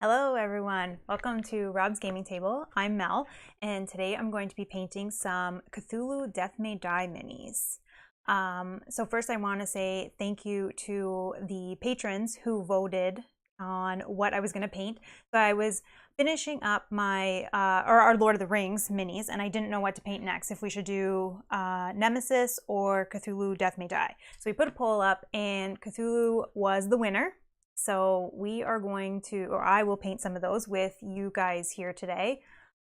Hello everyone, welcome to Rob's Gaming Table. I'm Mel, and today I'm going to be painting some Cthulhu Death May Die minis. So first I want to say thank you to the patrons who voted on what I was going to paint. So I was finishing up my, our Lord of the Rings minis, and I didn't know what to paint next, if we should do Nemesis or Cthulhu Death May Die. So we put a poll up and Cthulhu was the winner. So we are going to, or I will paint some of those with you guys here today.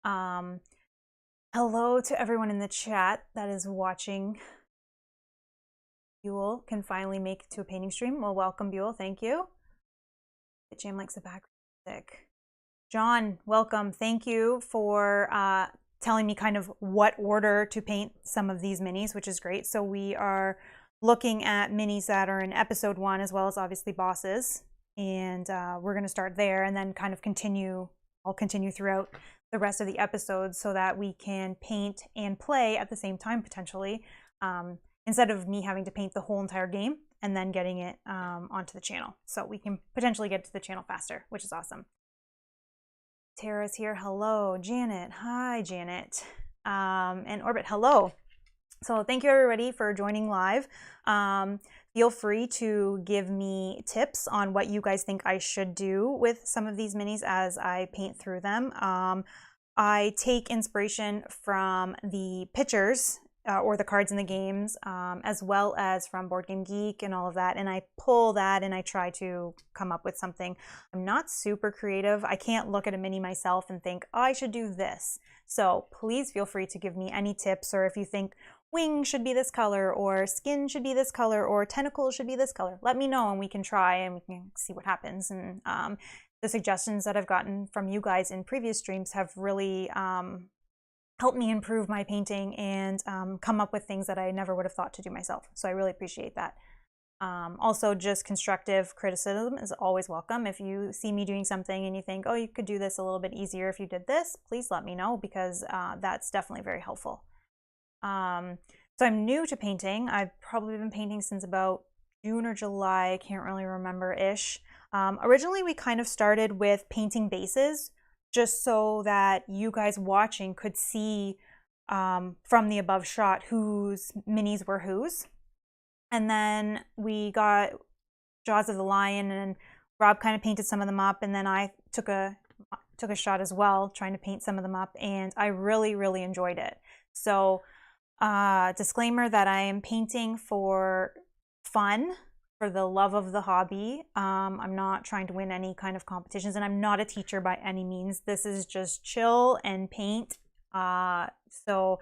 Hello to everyone in the chat that is watching. Buell can finally make it to a painting stream. Well, welcome Buell, thank you. Jam likes the background music. John, welcome. Thank you for telling me kind of what order to paint some of these minis, which is great. So we are looking at minis that are in episode 1 as well as obviously bosses. And we're going to start there and then kind of continue. I'll continue throughout the rest of the episodes so that we can paint and play at the same time potentially, instead of me having to paint the whole entire game and then getting it onto the channel. So we can potentially get to the channel faster, which is awesome. Tara's here. Hello. Janet. Hi, Janet. And Orbit. Hello. So thank you everybody for joining live. Feel free to give me tips on what you guys think I should do with some of these minis as I paint through them. I take inspiration from the pictures or the cards in the games, as well as from Board Game Geek and all of that. And I pull that and I try to come up with something. I'm not super creative. I can't look at a mini myself and think, oh, I should do this. So please feel free to give me any tips, or if you think wing should be this color, or skin should be this color, or tentacles should be this color, let me know and we can try and we can see what happens. And the suggestions that I've gotten from you guys in previous streams have really helped me improve my painting and come up with things that I never would have thought to do myself. So I really appreciate that. Also, just constructive criticism is always welcome. If you see me doing something and you think, oh, you could do this a little bit easier if you did this, please let me know, because that's definitely very helpful. So I'm new to painting. I've probably been painting since about June or July. I can't really remember-ish. Originally, we kind of started with painting bases just so that you guys watching could see from the above shot whose minis were whose. And then we got Jaws of the Lion, and Rob kind of painted some of them up, and then I took a shot as well, trying to paint some of them up, and I really, really enjoyed it. So disclaimer that I am painting for fun, for the love of the hobby. I'm not trying to win any kind of competitions, and I'm not a teacher by any means. This is just chill and paint. So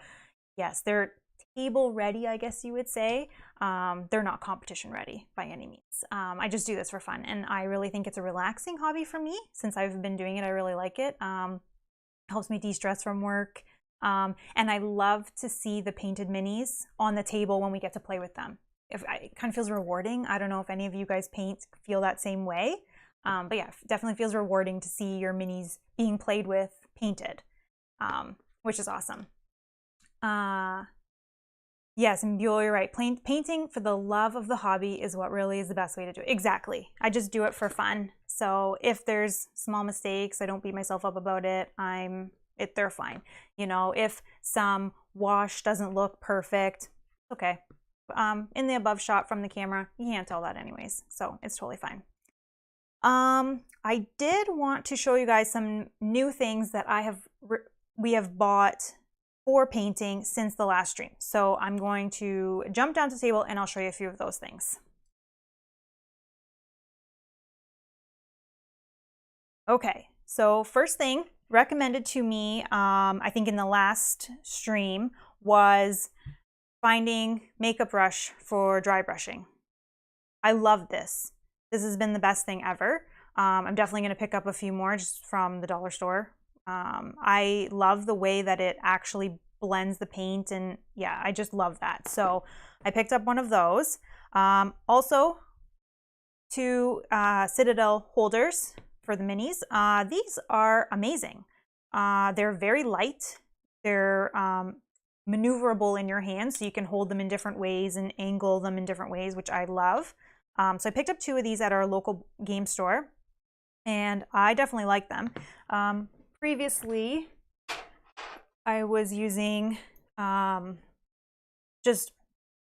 yes, they're table ready, I guess you would say. They're not competition ready by any means. I just do this for fun, and I really think it's a relaxing hobby for me. Since I've been doing it, I really like it. Helps me de-stress from work. And I love to see the painted minis on the table when we get to play with them. It kind of feels rewarding. I don't know if any of you guys feel that same way. But yeah, it definitely feels rewarding to see your minis being played with painted, which is awesome. Yes, and Buell, you're right. Painting for the love of the hobby is what really is the best way to do it. Exactly. I just do it for fun. So if there's small mistakes, I don't beat myself up about it. They're fine. You know, if some wash doesn't look perfect, okay. In the above shot from the camera, you can't tell that anyways, so it's totally fine. I did want to show you guys some new things that we have bought for painting since the last stream. So I'm going to jump down to the table and I'll show you a few of those things. Okay, so first thing recommended to me, I think in the last stream, was finding makeup brush for dry brushing. I love this. This has been the best thing ever. I'm definitely going to pick up a few more just from the dollar store. I love the way that it actually blends the paint, and yeah, I just love that. So I picked up one of those. Also, 2 Citadel holders for the minis. These are amazing. They're very light. They're maneuverable in your hand, so you can hold them in different ways and angle them in different ways, which I love. So I picked up 2 of these at our local game store. and I definitely like them. Previously, I was using just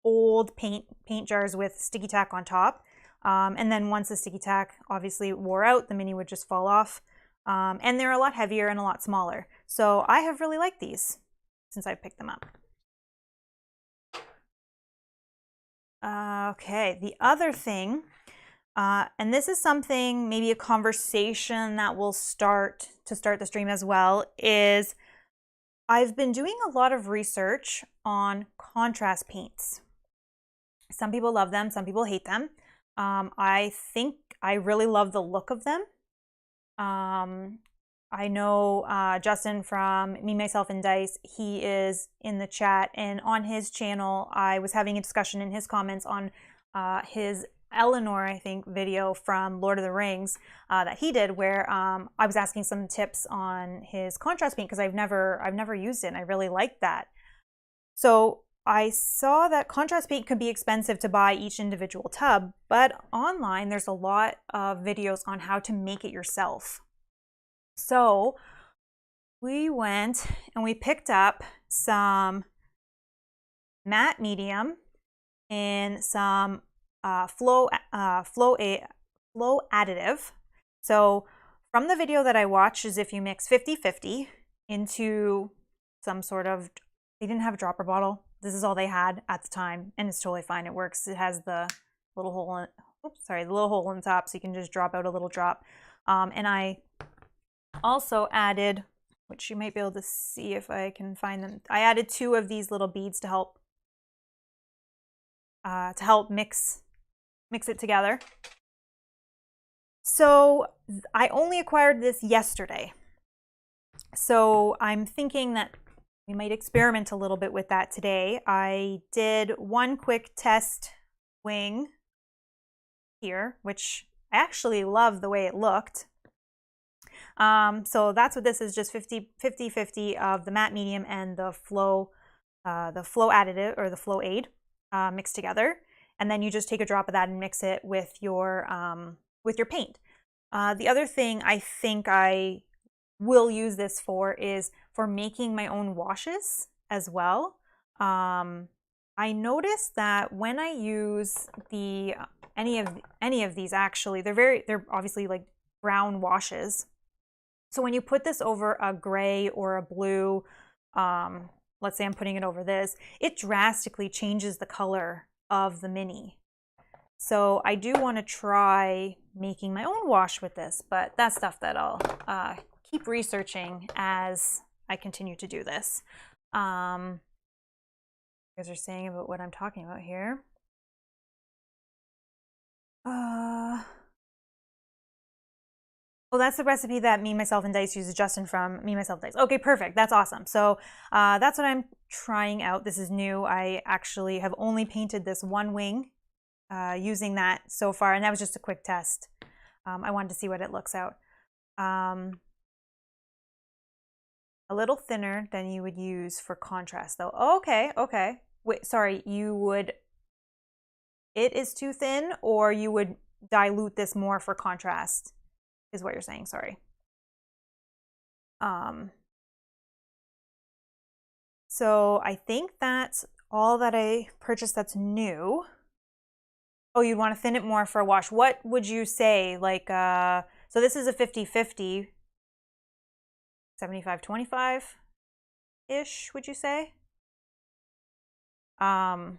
old paint jars with sticky tack on top. And then once the sticky tack obviously wore out, the mini would just fall off. And they're a lot heavier and a lot smaller. So I have really liked these since I picked them up. Okay, the other thing, and this is something, maybe a conversation that will start the stream as well, is I've been doing a lot of research on contrast paints. Some people love them, some people hate them. I think I really love the look of them. I know Justin from Me, Myself, and Dice, he is in the chat, and on his channel, I was having a discussion in his comments on his Eleanor, I think, video from Lord of the Rings that he did, where I was asking some tips on his contrast paint because I've never used it, and I really liked that. So I saw that contrast paint could be expensive to buy each individual tub, but online there's a lot of videos on how to make it yourself. So we went and we picked up some matte medium and some flow additive. So from the video that I watched, is if you mix 50-50 into some sort of, they didn't have a dropper bottle. This is all they had at the time, and it's totally fine. It works. It has the little hole in, the little hole in the top, so you can just drop out a little drop. And I also added, which you might be able to see if I can find them. I added 2 of these little beads to help mix it together. So I only acquired this yesterday. So I'm thinking that we might experiment a little bit with that today. I did one quick test wing here, which I actually love the way it looked. So that's what this is, just 50-50 of the matte medium and the flow additive, or the flow aid, mixed together. And then you just take a drop of that and mix it with your paint. The other thing I think I will use this for is for making my own washes as well. I noticed that when I use any of these, actually, they're obviously like brown washes. So when you put this over a gray or a blue, let's say I'm putting it over this, it drastically changes the color of the mini. So I do want to try making my own wash with this, but that's stuff that I'll keep researching as I continue to do this. You guys are saying about what I'm talking about here. Oh, that's the recipe that Me, Myself, and Dice uses, Justin from Me, Myself, Dice. Okay, perfect. That's awesome. So that's what I'm trying out. This is new. I actually have only painted this one wing using that so far, and that was just a quick test. I wanted to see what it looks out. A little thinner than you would use for contrast, though. Oh, okay, okay. Wait, sorry, you would, it is too thin, or you would dilute this more for contrast, is what you're saying, sorry. So I think that's all that I purchased that's new. Oh, you'd want to thin it more for a wash. What would you say? Like, so this is a 50-50, 75-25-ish, would you say? Or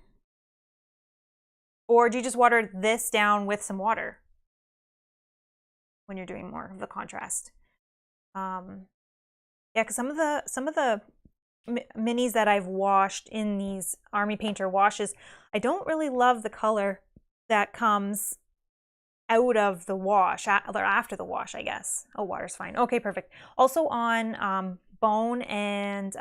do you just water this down with some water when you're doing more of the contrast? Yeah, because some of the minis that I've washed in these Army Painter washes, I don't really love the color that comes out of the wash, or after the wash, I guess. Oh, water's fine. Okay, perfect. Also on bone and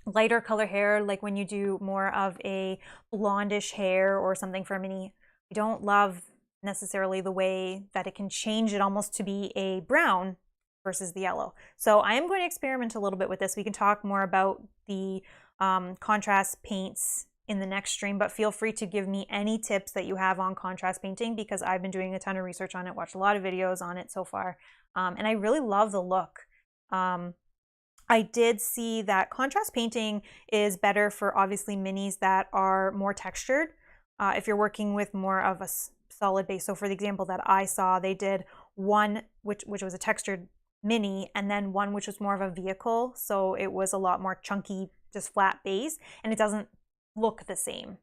lighter color hair, like when you do more of a blondish hair or something for a mini, I don't love necessarily the way that it can change it almost to be a brown versus the yellow. So I am going to experiment a little bit with this. We can talk more about the contrast paints in the next stream, but feel free to give me any tips that you have on contrast painting, because I've been doing a ton of research on it, watched a lot of videos on it so far, and I really love the look. I did see that contrast painting is better for obviously minis that are more textured. If you're working with more of a solid base. So for the example that I saw, they did one which was a textured mini, and then one which was more of a vehicle. So it was a lot more chunky, just flat base, and it doesn't look the same.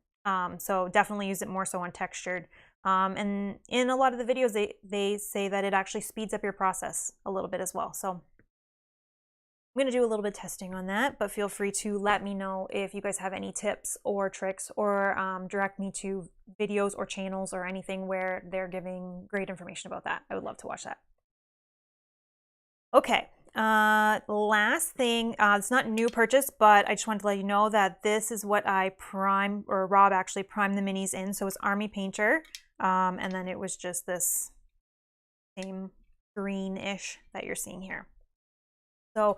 So definitely use it more so on textured. And in a lot of the videos, they say that it actually speeds up your process a little bit as well. So I'm going to do a little bit of testing on that, but feel free to let me know if you guys have any tips or tricks, or direct me to videos or channels or anything where they're giving great information about that. I would love to watch that. Okay, last thing, it's not a new purchase, but I just wanted to let you know that this is what I prime, or Rob actually primed the minis in. So it's Army Painter, and then it was just this same greenish that you're seeing here. So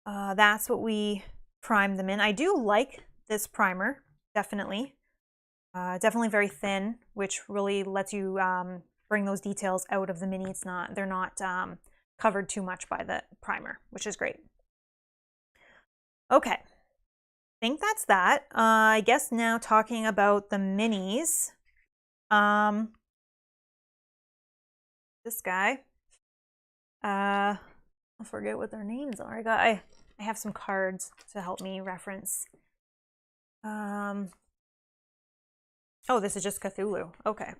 that's what we primed them in. I do like this primer, definitely. Definitely very thin, which really lets you bring those details out of the mini. They're not covered too much by the primer, which is great. Okay, I think that's that. I guess now talking about the minis. This guy. I forget what their names are. I have some cards to help me reference. Oh, this is just Cthulhu. Okay.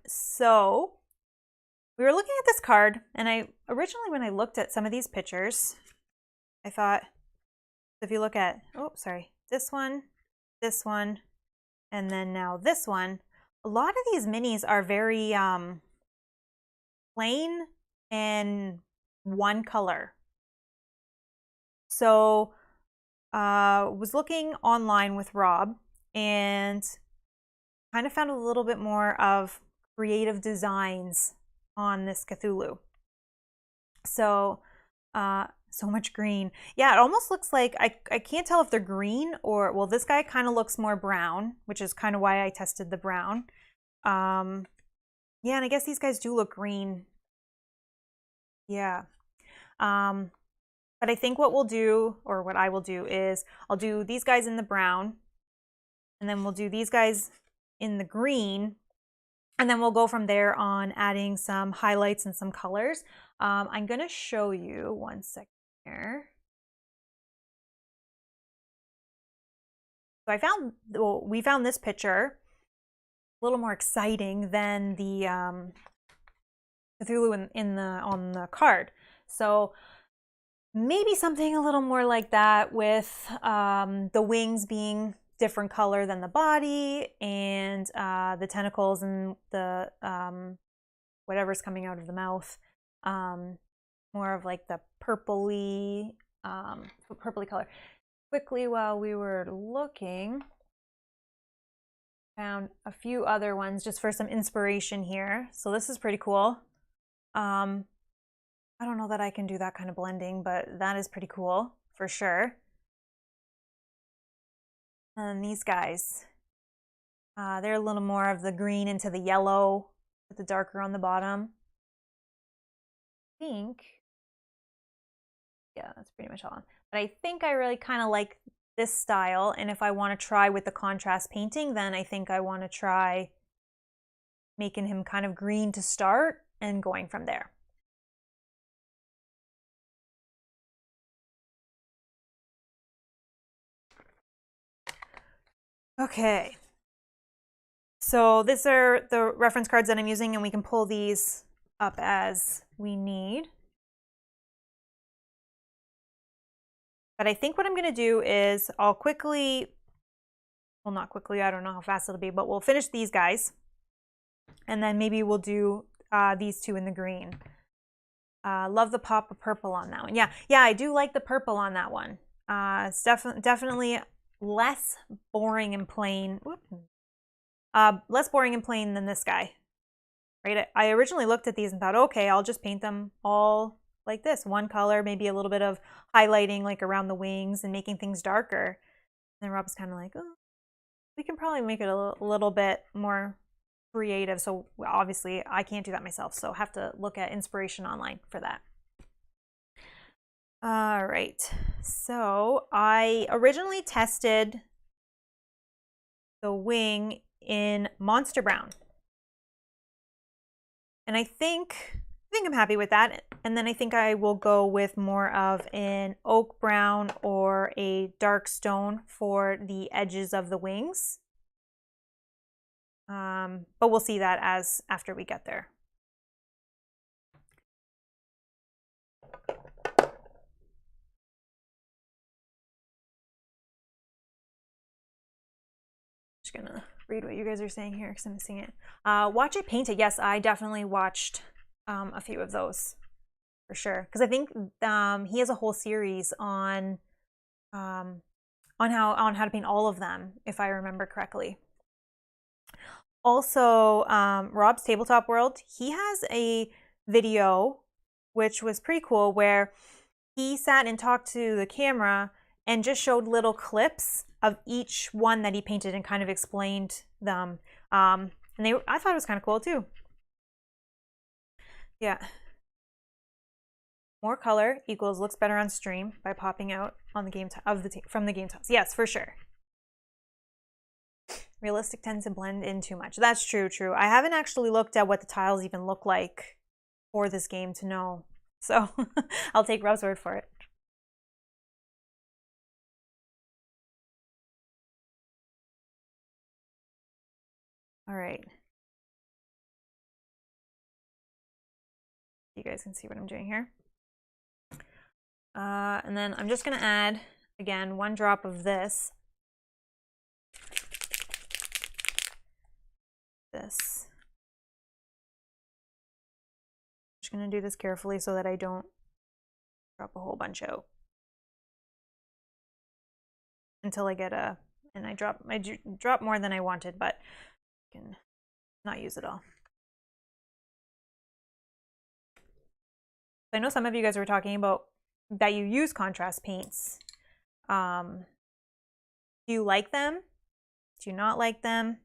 So we were looking at this card, and I originally, when I looked at some of these pictures, I thought, if you look at, oh, sorry, this one, and then now this one, a lot of these minis are very plain and one color. So was looking online with Rob and kind of found a little bit more of creative designs on this Cthulhu. So so much green. Yeah, it almost looks like, I can't tell if they're green or, well, this guy kind of looks more brown, which is kind of why I tested the brown. Yeah, and I guess these guys do look green. Yeah. But I think what we'll do, or what I will do, is I'll do these guys in the brown, and then we'll do these guys in the green, and then we'll go from there on adding some highlights and some colors. I'm going to show you one second here. So we found this picture a little more exciting than the Cthulhu on the card. So maybe something a little more like that, with the wings being different color than the body, and the tentacles and the whatever's coming out of the mouth, more of like the purpley color. Quickly, while we were looking, found a few other ones just for some inspiration here. So this is pretty cool. I don't know that I can do that kind of blending, but that is pretty cool for sure. And these guys, they're a little more of the green into the yellow with the darker on the bottom. I think, yeah, that's pretty much all. But I think I really kind of like this style, and if I want to try with the contrast painting, then I think I want to try making him kind of green to start and going from there. Okay, so these are the reference cards that I'm using, and we can pull these up as we need. But I think what I'm going to do is I'll quickly, well, not quickly, I don't know how fast it'll be, but we'll finish these guys, and then maybe we'll do these two in the green. Love the pop of purple on that one. Yeah, I do like the purple on that one. It's definitely less boring and plain. Less boring and plain than this guy, right? I originally looked at these and thought, okay, I'll just paint them all like this, one color, maybe a little bit of highlighting like around the wings and making things darker. And Rob's kind of like, oh, we can probably make it a little bit more creative. So obviously I can't do that myself. So I have to look at inspiration online for that. All right. So I originally tested the wing in Monster Brown. And I think I'm happy with that. And then I think I will go with more of an oak brown or a dark stone for the edges of the wings. But we'll see that as after we get there. Just gonna read what you guys are saying here because I'm missing it. Watch it painted. Yes, I definitely watched a few of those for sure. Because I think he has a whole series on how to paint all of them, if I remember correctly. Also, Rob's Tabletop World, he has a video which was pretty cool where he sat and talked to the camera and just showed little clips of each one that he painted and kind of explained them. And I thought it was kind of cool too. Yeah. More color equals looks better on stream by popping out on the game from the game tiles. Yes, for sure. Realistic tends to blend in too much. That's true. I haven't actually looked at what the tiles even look like for this game to know. So I'll take Rob's word for it. All right. You guys can see what I'm doing here. And then I'm just going to add, again, 1 drop of this. I'm just going to do this carefully so that I don't drop a whole bunch out until I get and I drop more than I wanted, but I can not use it all. I know some of you guys were talking about that you use contrast paints. Do you like them? Do you not like them?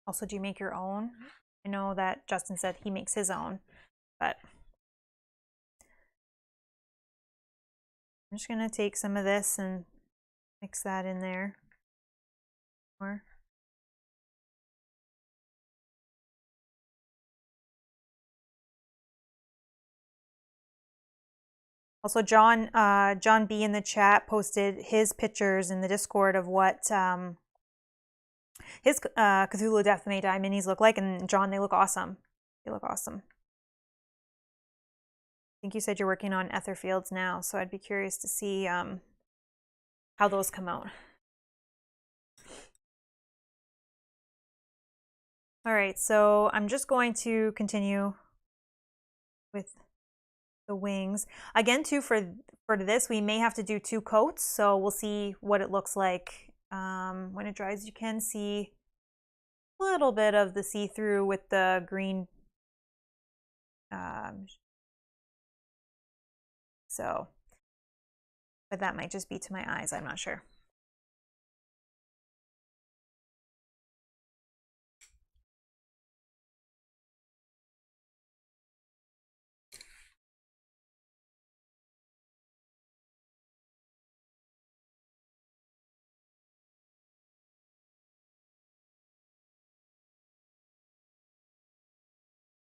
Also, do you make your own? I know that Justin said he makes his own, but I'm just going to take some of this and mix that in there more. Also, John B in the chat posted his pictures in the Discord of what his Cthulhu Death May Die minis look like, and John, they look awesome. They look awesome. I think you said you're working on Etherfields now, so I'd be curious to see how those come out. All right, so I'm just going to continue with the wings. Again, too, for this, we may have to do 2 coats, so we'll see what it looks like. When it dries, you can see a little bit of the see-through with the green. But that might just be to my eyes, I'm not sure.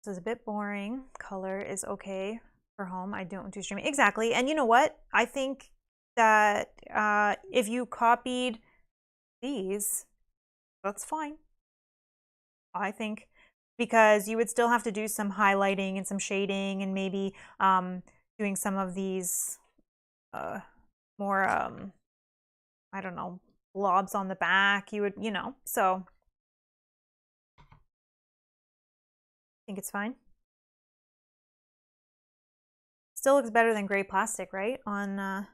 This is a bit boring. Color is okay for home. I don't do streaming. Exactly. And you know what? I think that if you copied these, that's fine. I think, because you would still have to do some highlighting and some shading and maybe doing some of these more, I don't know, blobs on the back. You would, so think it's fine. Still looks better than gray plastic, right? On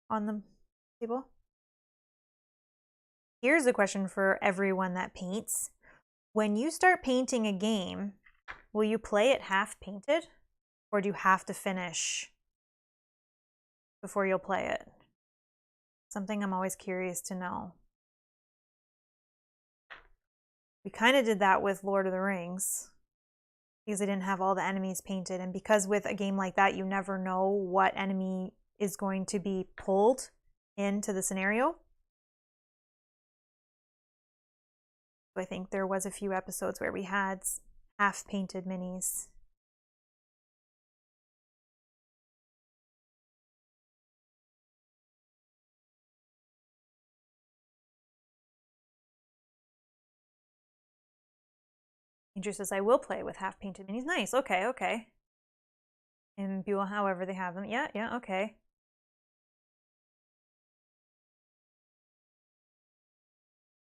the table. Here's a question for everyone that paints. When you start painting a game, will you play it half painted, or do you have to finish before you'll play it? Something I'm always curious to know. We kind of did that with Lord of the Rings because I didn't have all the enemies painted, and because with a game like that you never know what enemy is going to be pulled into the scenario. I think there was a few episodes where we had half-painted minis. Andrew says, I will play with half-painted minis. Nice, okay, okay. And Buell, however they have them. Yeah, yeah, okay.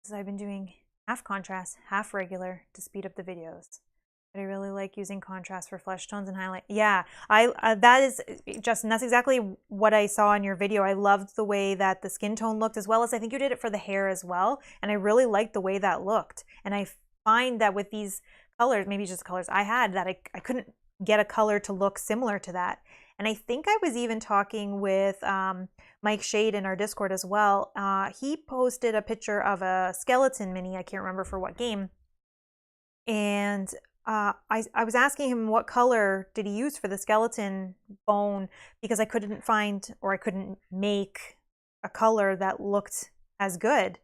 Because I've been doing half contrast, half regular to speed up the videos. But I really like using contrast for flesh tones and highlight. Yeah, that is, Justin, that's exactly what I saw in your video. I loved the way that the skin tone looked, as well as I think you did it for the hair as well. And I really liked the way that looked. And I find that with these colors, maybe just the colors I had, that I couldn't get a color to look similar to that. And I think I was even talking with Mike Shade in our Discord as well. He posted a picture of a skeleton mini. I can't remember for what game. And I was asking him what color did he use for the skeleton bone, because I couldn't find, or I couldn't make a color that looked as good.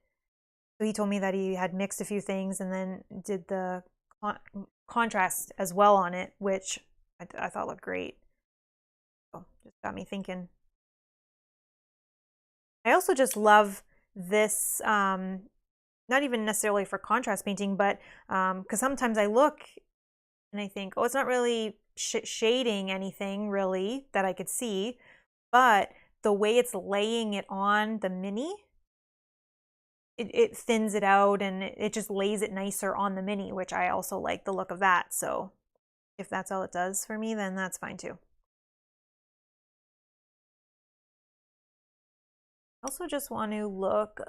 So he told me that he had mixed a few things and then did the contrast as well on it, which I thought looked great. So just got me thinking. I also just love this, not even necessarily for contrast painting, but because sometimes I look and I think, oh, it's not really shading anything really that I could see, but the way it's laying it on the mini, it thins it out and it just lays it nicer on the mini, which I also like the look of that. So if that's all it does for me, then that's fine too. I also just want to look,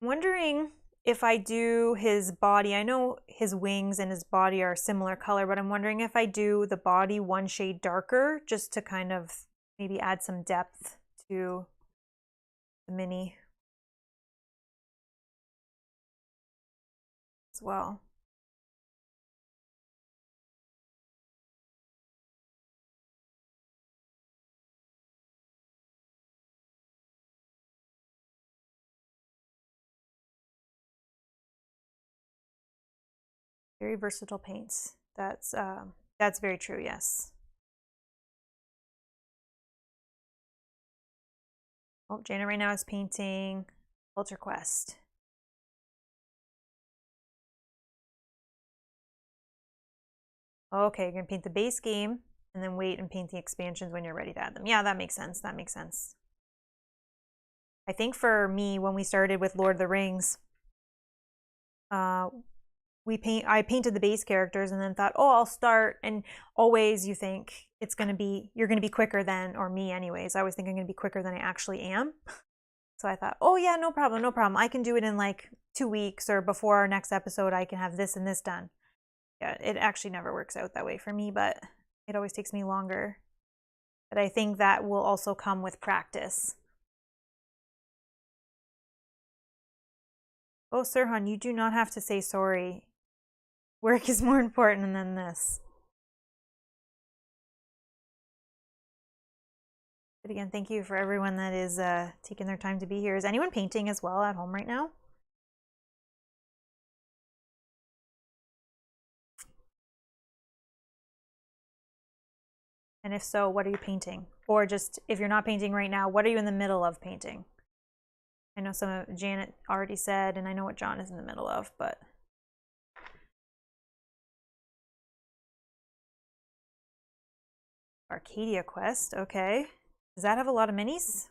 wondering if I do his body. I know his wings and his body are a similar color, but I'm wondering if I do the body one shade darker, just to kind of maybe add some depth to the mini as well. Very versatile paints. That's very true, yes. Oh, Janet right now is painting Ultra Quest. Okay, you're gonna paint the base game and then wait and paint the expansions when you're ready to add them. Yeah, that makes sense. That makes sense. I think for me, when we started with Lord of the Rings, I painted the base characters and then thought, oh, I'll start. And always you think you're gonna be quicker than, or me anyways, I always think I'm gonna be quicker than I actually am. So I thought, oh yeah, no problem, no problem. I can do it in like 2 weeks, or before our next episode, I can have this and this done. Yeah, it actually never works out that way for me, but it always takes me longer. But I think that will also come with practice. Oh, Sirhan, you do not have to say sorry. Work is more important than this. But again, thank you for everyone that is taking their time to be here. Is anyone painting as well at home right now? And if so, what are you painting? Or just, if you're not painting right now, what are you in the middle of painting? I know some of Janet already said, and I know what John is in the middle of, but... Arcadia Quest, okay. Does that have a lot of minis?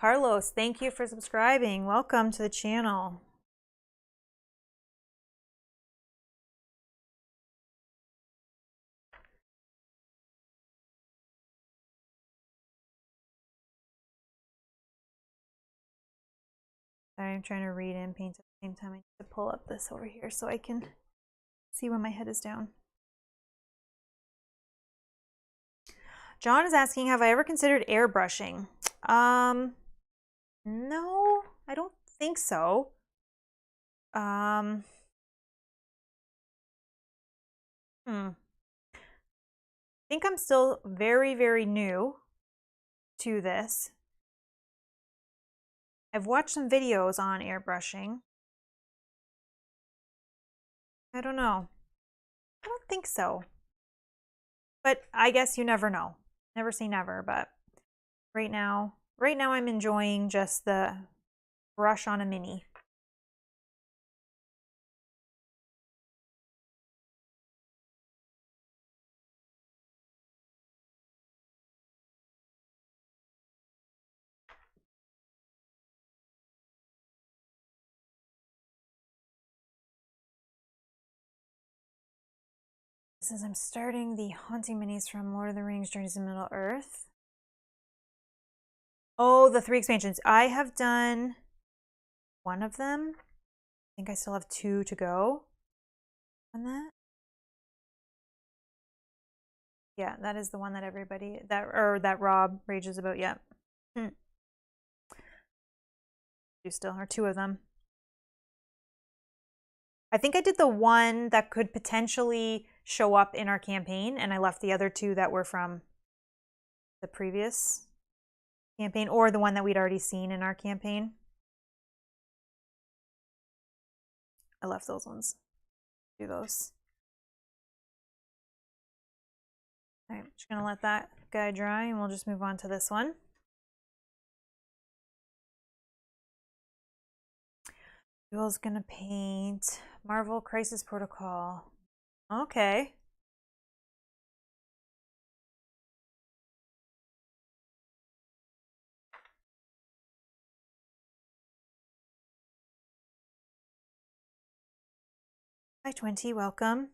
Carlos, thank you for subscribing. Welcome to the channel. Sorry, I'm trying to read and paint at the same time. I need to pull up this over here so I can see when my head is down. John is asking, have I ever considered airbrushing? No, I don't think so. I think I'm still very, very new to this. I've watched some videos on airbrushing. I don't know. I don't think so. But I guess you never know. Never say never, but right now I'm enjoying just the brush on a mini. Since I'm starting the haunting minis from Lord of the Rings Journeys to Middle Earth. Oh, the 3 expansions. I have done one of them. I think I still have 2 to go on that. Yeah, that is the one that everybody that Rob rages about. Yeah. You still are 2 of them. I think I did the one that could potentially show up in our campaign, and I left the other 2 that were from the previous campaign or the one that we'd already seen in our campaign. I left those ones. Do those. All right, I'm just gonna let that guy dry and we'll just move on to this one. Jewel's gonna paint Marvel Crisis Protocol. Okay. Hi 20, welcome.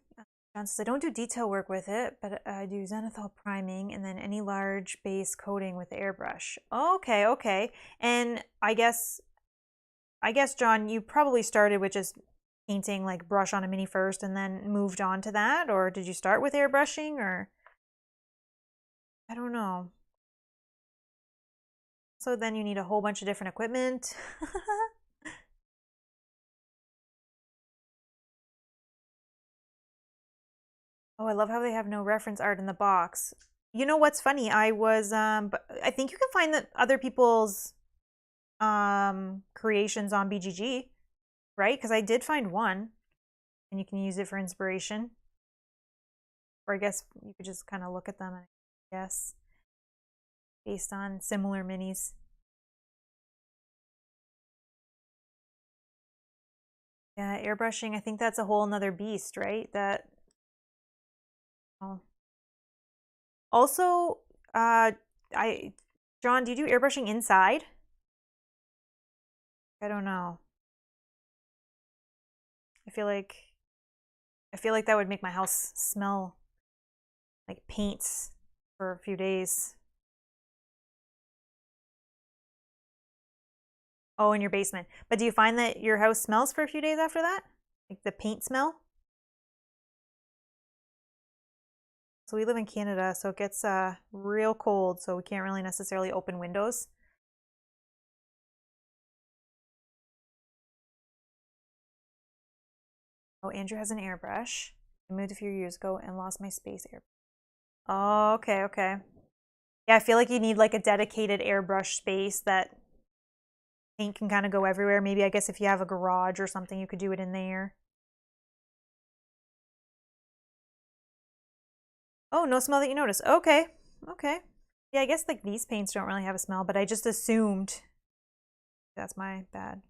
John says, I don't do detail work with it, but I do zenithal priming and then any large base coating with the airbrush. Okay, okay. And I guess, John, you probably started with just painting like brush on a mini first and then moved on to that? Or did you start with airbrushing or? I don't know. So then you need a whole bunch of different equipment. Oh, I love how they have no reference art in the box. You know what's funny? I was but I think you can find that other people's creations on BGG, right? Because I did find one and you can use it for inspiration. Or I guess you could just kind of look at them and guess based on similar minis. Yeah, airbrushing, I think that's a whole nother beast, right? That oh. Also, John, do you do airbrushing inside? I don't know. I feel like that would make my house smell like paints for a few days. Oh, in your basement. But do you find that your house smells for a few days after that? Like the paint smell? So we live in Canada, so it gets real cold, so we can't really necessarily open windows. Oh, Andrew has an airbrush. I moved a few years ago and lost my space airbrush. Oh, okay, okay. Yeah, I feel like you need like a dedicated airbrush space that paint can kind of go everywhere. Maybe I guess if you have a garage or something, you could do it in there. Oh, no smell that you notice. Okay, okay. Yeah, I guess like these paints don't really have a smell, but I just assumed, that's my bad,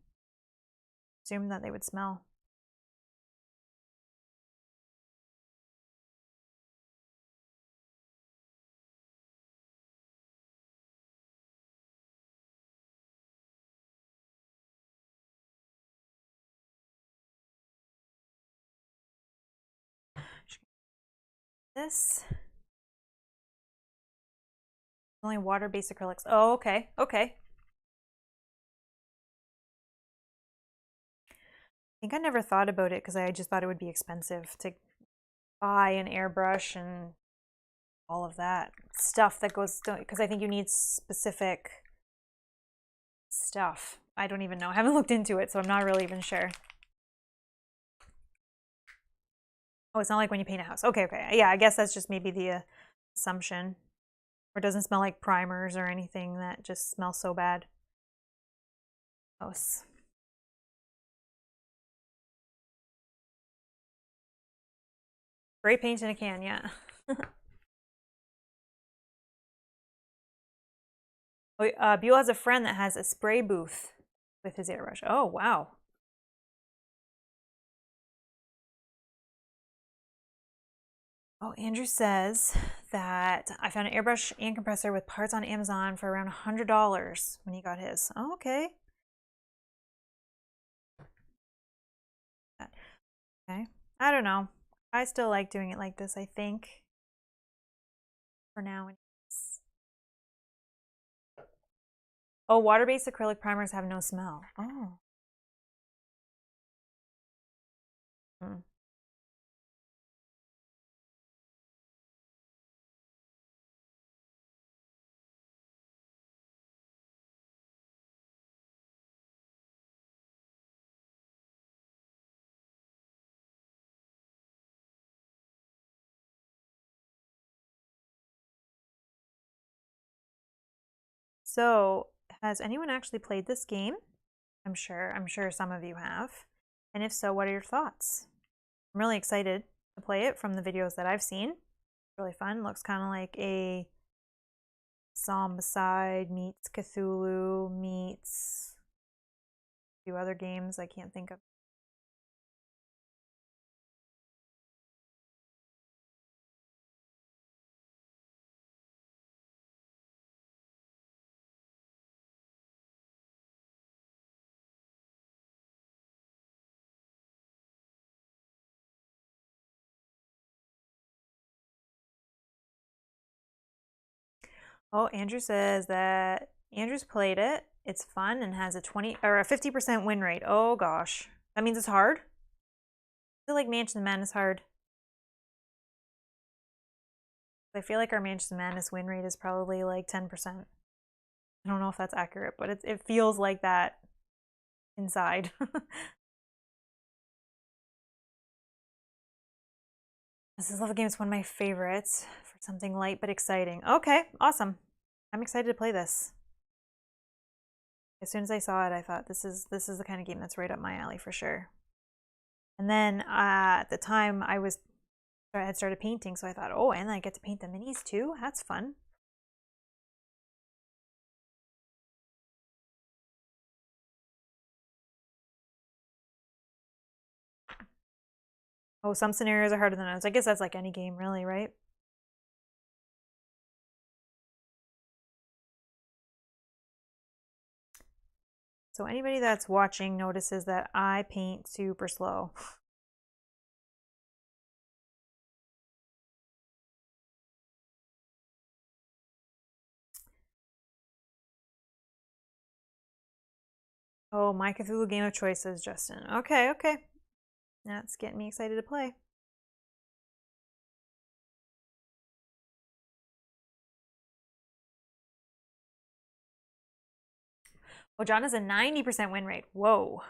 assumed that they would smell. This only water-based acrylics. Oh, okay, okay. think I never thought about it because I just thought it would be expensive to buy an airbrush and all of that stuff that goes, because I think you need specific stuff. I don't even know. I haven't looked into it, so I'm not really even sure. Oh, it's not like when you paint a house. Okay, okay. Yeah, I guess that's just maybe the assumption. Or it doesn't smell like primers or anything that just smells so bad. Gross. Spray paint in a can, yeah. Buell has a friend that has a spray booth with his airbrush. Oh, wow. Oh, Andrew says that I found an airbrush and compressor with parts on Amazon for around $100 when he got his. Oh, okay. Okay. I don't know. I still like doing it like this, I think. For now. Oh, water-based acrylic primers have no smell. Oh. Hmm. So, has anyone actually played this game? I'm sure some of you have. And if so, what are your thoughts? I'm really excited to play it from the videos that I've seen. It's really fun. Looks kind of like a Zombicide meets Cthulhu meets a few other games I can't think of. Oh, Andrew says that Andrew's played it. It's fun and has a 20 or a 50% win rate. Oh gosh. That means it's hard. I feel like Mansion of Madness hard. I feel like our Mansion of Madness win rate is probably like 10%. I don't know if that's accurate, but it feels like that inside. This is Love Game. It's one of my favorites for something light but exciting. Okay, awesome. I'm excited to play this. As soon as I saw it, I thought this is the kind of game that's right up my alley for sure. And then at the time I had started painting, so I thought, oh, and I get to paint the minis too. That's fun. Oh, some scenarios are harder than others. I guess that's like any game, really, right? So anybody that's watching notices that I paint super slow. Oh, my Cthulhu game of choice, says Justin. Okay, okay. That's getting me excited to play. Oh, John has a 90% win rate. Whoa.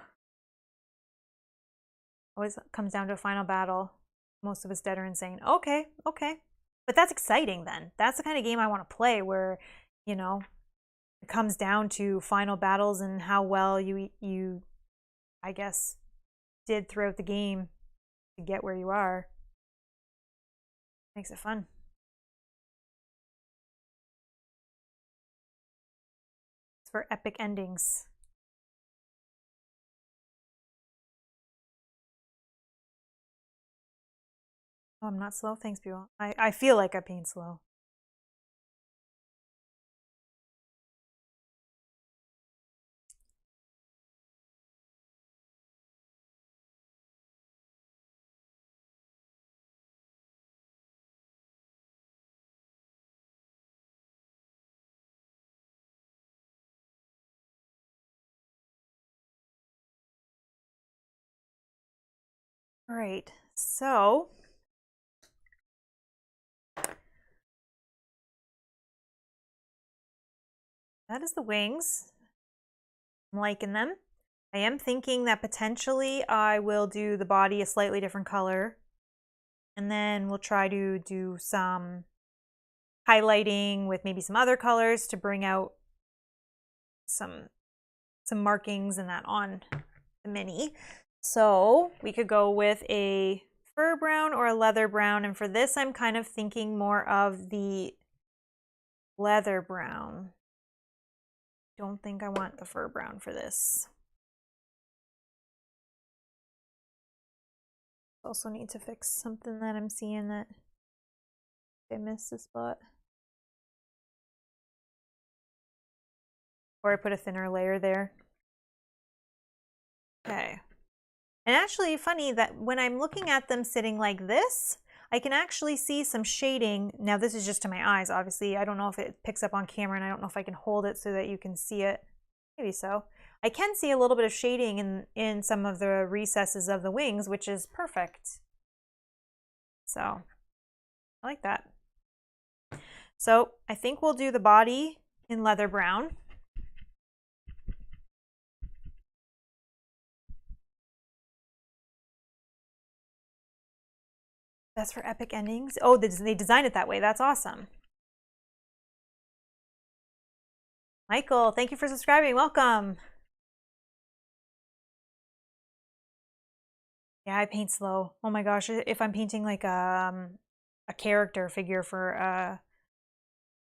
Always comes down to a final battle. Most of us dead or insane. Okay, okay. But that's exciting then. That's the kind of game I want to play where, you know, it comes down to final battles and how well you I guess did throughout the game to get where you are. Makes it fun. It's for epic endings. Oh, I'm not slow. Thanks, Buell. I feel like I'm being slow. All right, so that is the wings. I'm liking them. I am thinking that potentially I will do the body a slightly different color. And then we'll try to do some highlighting with maybe some other colors to bring out some markings and that on the mini. So we could go with a fur brown or a leather brown. And for this, I'm kind of thinking more of the leather brown. Don't think I want the fur brown for this. Also need to fix something that I'm seeing that I missed a spot. Or I put a thinner layer there. Okay. And actually funny that when I'm looking at them sitting like this, I can actually see some shading. Now this is just to my eyes, obviously. I don't know if it picks up on camera, and I don't know if I can hold it so that you can see it. Maybe so. I can see a little bit of shading in some of the recesses of the wings, which is perfect. So I like that. So I think we'll do the body in leather brown. That's for epic endings. Oh, they designed it that way. That's awesome. Michael, thank you for subscribing. Welcome. Yeah, I paint slow. Oh my gosh, if I'm painting like a character figure for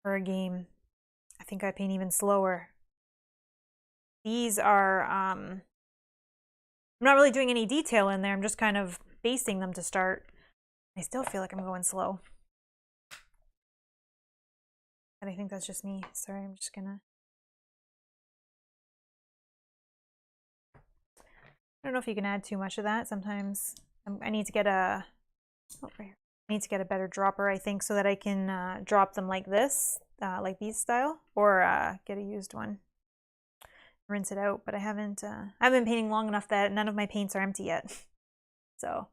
a game, I think I paint even slower. These are I'm not really doing any detail in there. I'm just kind of basing them to start. I still feel like I'm going slow. And I think that's just me. Sorry, I'm just gonna. I don't know if you can add too much of that. Sometimes I need to get a. Oh, right here. I need to get a better dropper, I think, so that I can drop them like this, like these style, or get a used one. Rinse it out, but I haven't been painting long enough that none of my paints are empty yet. So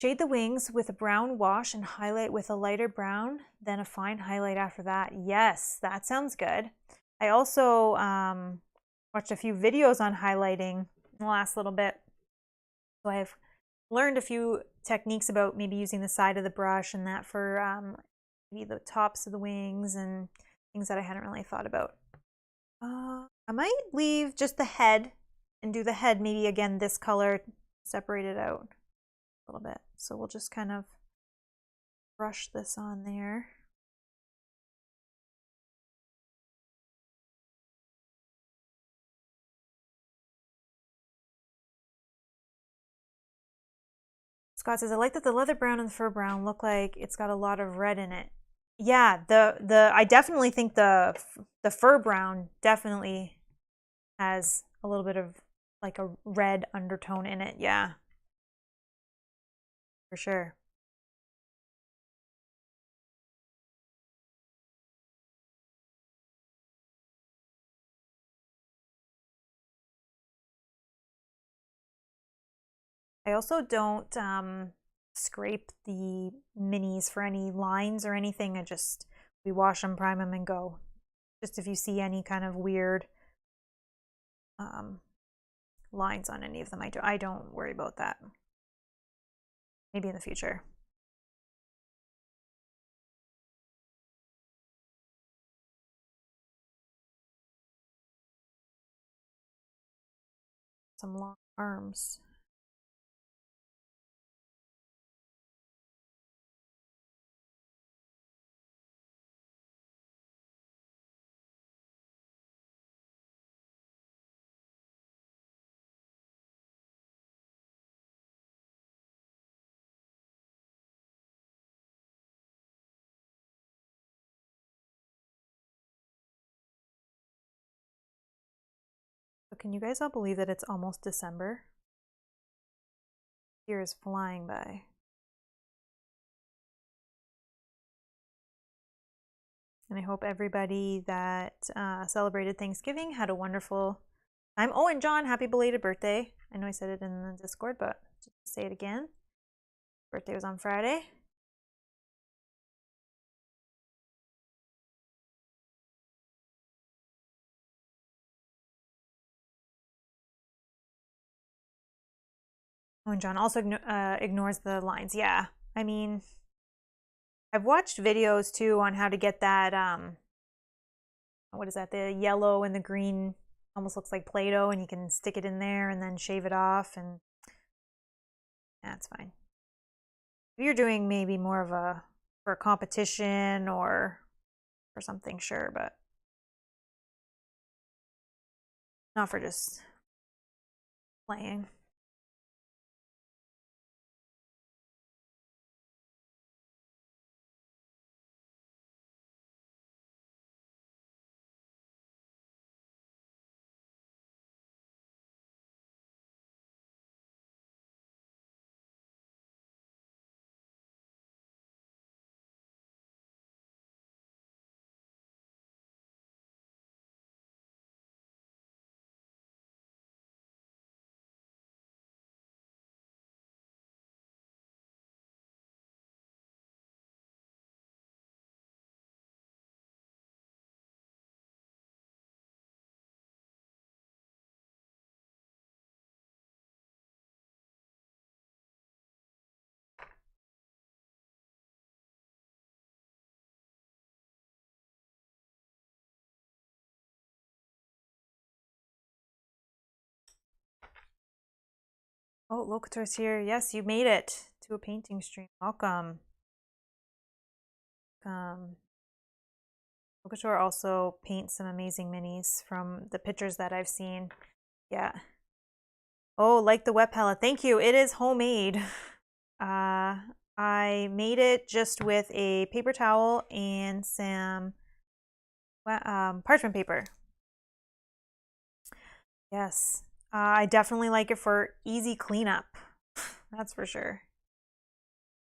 shade the wings with a brown wash and highlight with a lighter brown, then a fine highlight after that. Yes, that sounds good. I also watched a few videos on highlighting in the last little bit. So I've learned a few techniques about maybe using the side of the brush and that for maybe the tops of the wings and things that I hadn't really thought about. I might leave just the head and do the head maybe again this color, separate it out a little bit. So we'll just kind of brush this on there. Scott says, I like that the leather brown and the fur brown look like it's got a lot of red in it. Yeah, I definitely think the fur brown definitely has a little bit of like a red undertone in it. Yeah, for sure. I also don't scrape the minis for any lines or anything. We wash them, prime them, and go. Just if you see any kind of weird lines on any of them, I don't worry about that. Maybe in the future. Some long arms. So can you guys all believe that it's almost December? Year is flying by. And I hope everybody that celebrated Thanksgiving had a wonderful time. Oh, and John, happy belated birthday. I know I said it in the Discord, but just to say it again. Birthday was on Friday. Oh, and John also ignores the lines. Yeah, I mean, I've watched videos too on how to get that, what is that, the yellow and the green, almost looks like Play-Doh, and you can stick it in there and then shave it off, and that's fine. If you're doing maybe more of a, for a competition or for something, sure, but not for just playing. Oh, Locator's here. Yes, you made it to a painting stream. Welcome. Locator also paints some amazing minis from the pictures that I've seen. Yeah. Oh, like the wet palette. Thank you. It is homemade. I made it just with a paper towel and some parchment paper. Yes. I definitely like it for easy cleanup. That's for sure.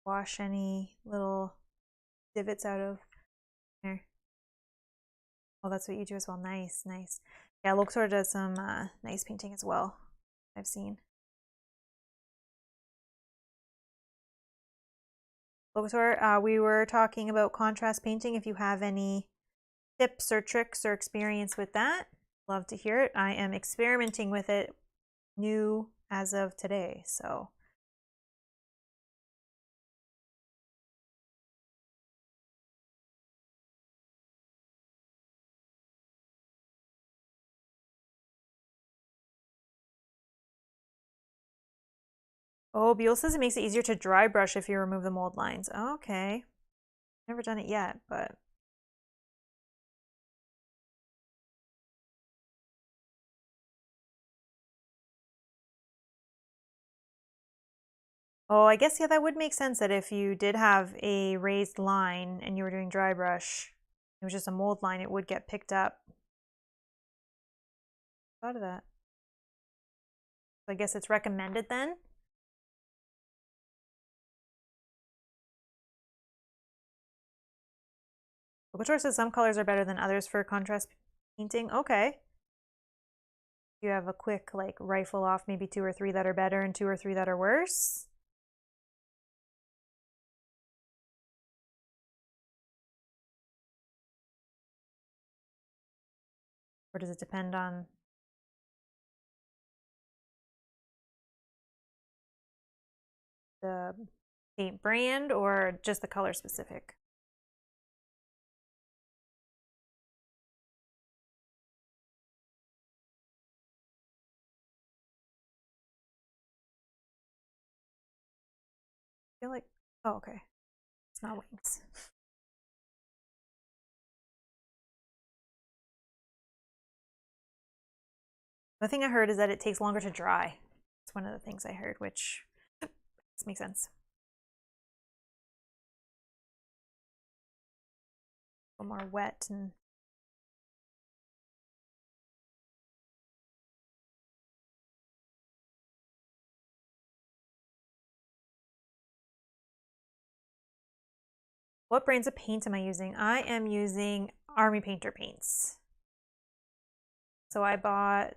Wash any little divots out of there. Oh, that's what you do as well. Nice, nice. Yeah, Locator does some nice painting as well, I've seen. Locator, we were talking about contrast painting. If you have any tips or tricks or experience with that, love to hear it. I am experimenting with it new as of today, so. Oh, Buell says it makes it easier to dry brush if you remove the mold lines. Okay. Never done it yet, but. Oh, I guess, yeah, that would make sense that if you did have a raised line and you were doing dry brush, it was just a mold line, it would get picked up. Thought of that. So I guess it's recommended then. Locator says some colors are better than others for contrast painting. Okay. You have a quick like rifle off maybe 2 or 3 that are better and 2 or 3 that are worse. Or does it depend on the paint brand or just the color specific? I feel like, oh, okay. It's not wings. The thing I heard is that it takes longer to dry. It's one of the things I heard, which makes sense. A little more wet and what brands of paint am I using? I am using Army Painter paints. So I bought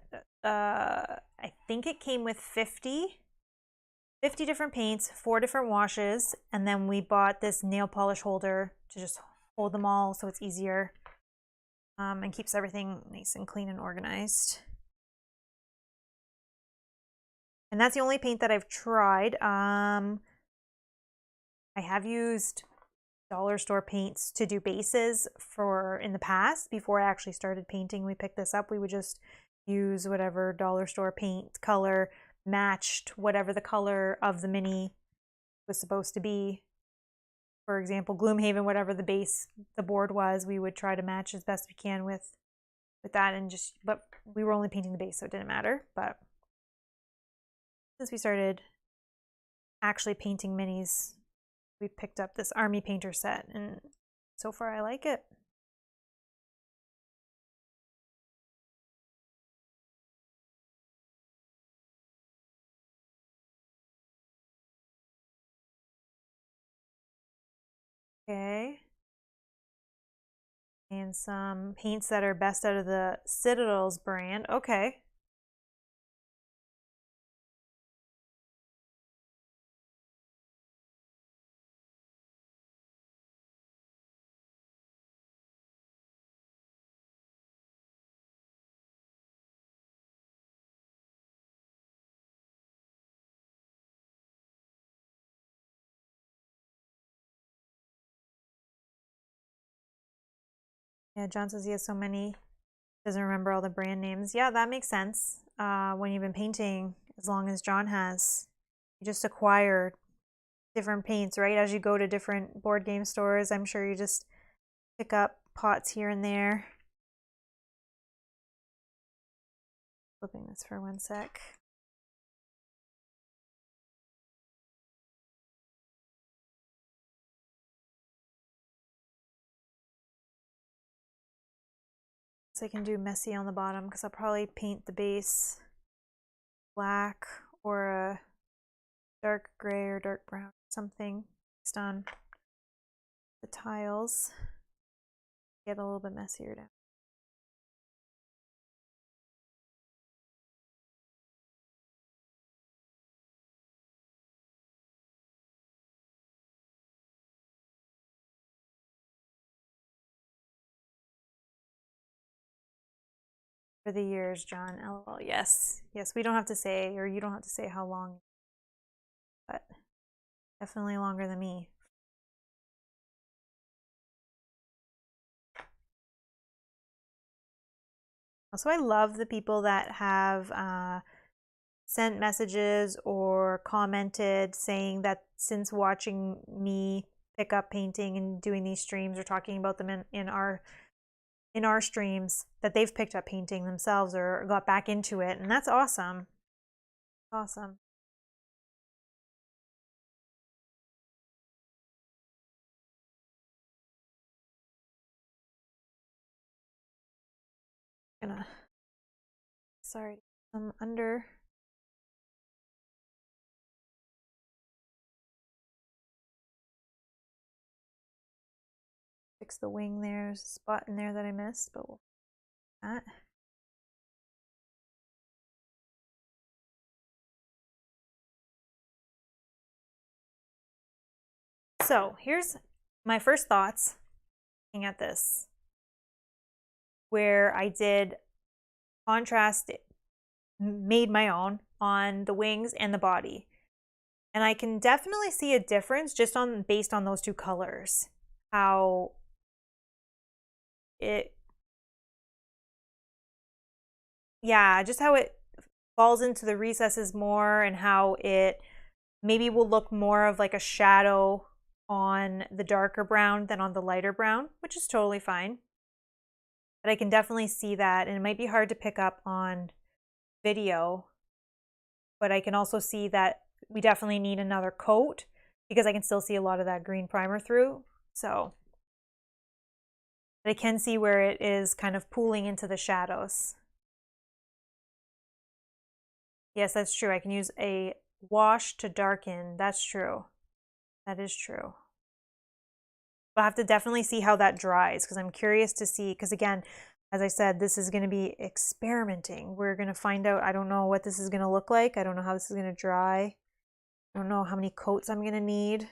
I think it came with 50 different paints, 4 different washes, and then we bought this nail polish holder to just hold them all so it's easier, and keeps everything nice and clean and organized. And that's the only paint that I've tried. I have used dollar store paints to do bases for in the past. Before I actually started painting, we picked this up. We would just use whatever dollar store paint color matched whatever the color of the mini was supposed to be. For example, Gloomhaven, whatever the base, the board was, we would try to match as best we can with that, and but we were only painting the base, so it didn't matter. But since we started actually painting minis, we picked up this army painter set, and so far I like it. Okay. And some paints that are best out of the Citadel's brand. Okay. Yeah, John says he has so many, doesn't remember all the brand names. Yeah, that makes sense. When you've been painting as long as John has, you just acquire different paints, right? As you go to different board game stores, I'm sure you just pick up pots here and there. Flipping this for 1 sec. So I can do messy on the bottom because I'll probably paint the base black or a dark gray or dark brown, something based on the tiles. Get a little bit messier down. For the years, John. LOL. Yes. Yes, we don't have to say, or you don't have to say how long, but definitely longer than me. Also, I love the people that have sent messages or commented saying that since watching me pick up painting and doing these streams or talking about them in our streams, that they've picked up painting themselves or got back into it, and that's awesome. Awesome. Sorry, I'm under. Fix the wing there. There's a spot in there that I missed, but we'll do that. So here's my first thoughts looking at this, where I did contrast, made my own on the wings and the body. And I can definitely see a difference just based on those two colors. How just how it falls into the recesses more, and how it maybe will look more of like a shadow on the darker brown than on the lighter brown, which is totally fine. But I can definitely see that, and it might be hard to pick up on video, but I can also see that we definitely need another coat because I can still see a lot of that green primer through. So I can see where it is kind of pooling into the shadows. Yes, that's true. I can use a wash to darken. That's true. That is true. I'll have to definitely see how that dries because I'm curious to see, because again, As I said, this is going to be experimenting. We're going to find out. I don't know what this is going to look like. I don't know how this is going to dry. I don't know how many coats I'm going to need.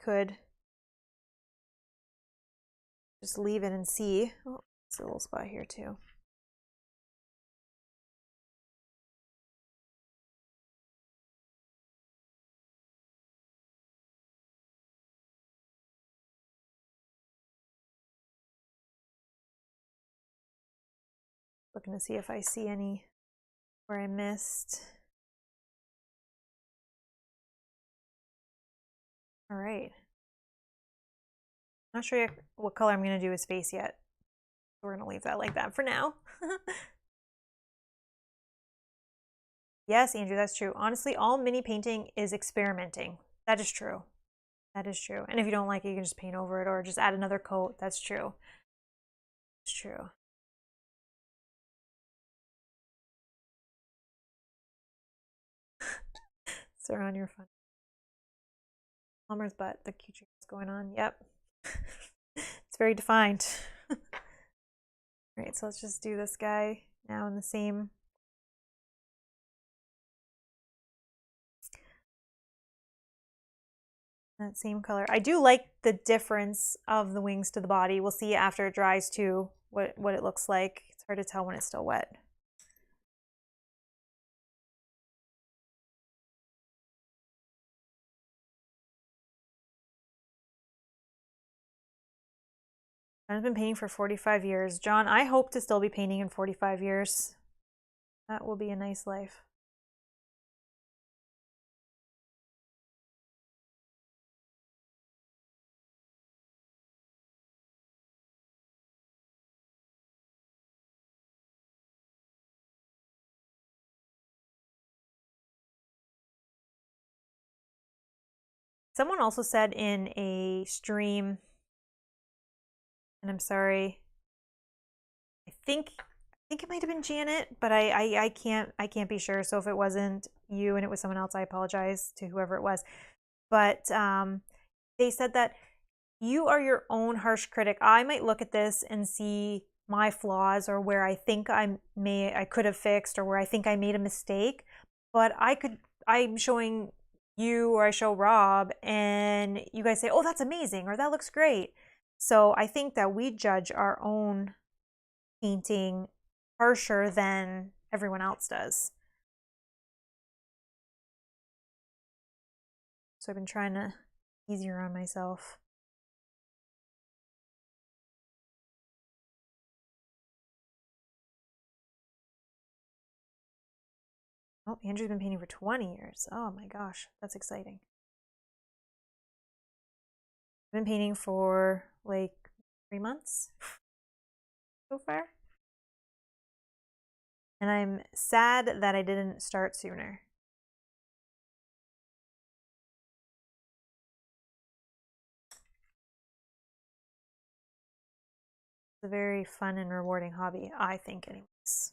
Could just leave it and see. Oh, there's a little spot here too. Looking to see if I see any where I missed. All right. Not sure yet what color I'm going to do his face yet. We're going to leave that like that for now. Yes, Andrew, that's true. Honestly, all mini painting is experimenting. That is true. That is true. And if you don't like it, you can just paint over it or just add another coat. That's true. It's true. Surround your fun. Plumber's butt, the cute is going on. Yep. It's very defined. All right, so let's just do this guy now in the same. That same color. I do like the difference of the wings to the body. We'll see after it dries too what it looks like. It's hard to tell when it's still wet. I've been painting for 45 years. John, I hope to still be painting in 45 years. That will be a nice life. Someone also said in a stream, and I'm sorry, I think it might have been Janet, but I can't be sure. So if it wasn't you and it was someone else, I apologize to whoever it was. But they said that you are your own harsh critic. I might look at this and see my flaws or where I think I could have fixed or where I think I made a mistake, but I'm showing you or I show Rob and you guys say, "Oh, that's amazing," or "That looks great." So I think that we judge our own painting harsher than everyone else does. So I've been trying to easier on myself. Oh, Andrew's been painting for 20 years. Oh my gosh, that's exciting. I've been painting for like 3 months so far. And I'm sad that I didn't start sooner. It's a very fun and rewarding hobby, I think, anyways.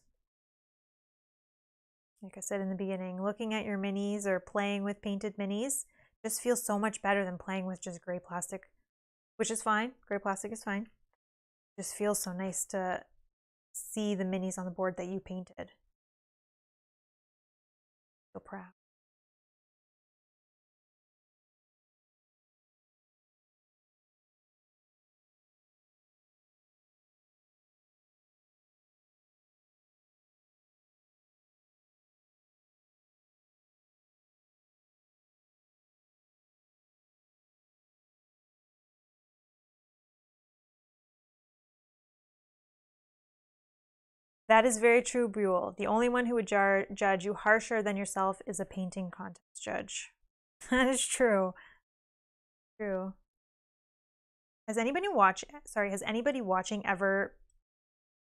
Like I said in the beginning, looking at your minis or playing with painted minis just feels so much better than playing with just gray plastic, which is fine. Gray plastic is fine. It just feels so nice to see the minis on the board that you painted. So proud. That is very true, Buell. The only one who would judge you harsher than yourself is a painting contest judge. That is true. True. Has anybody watching ever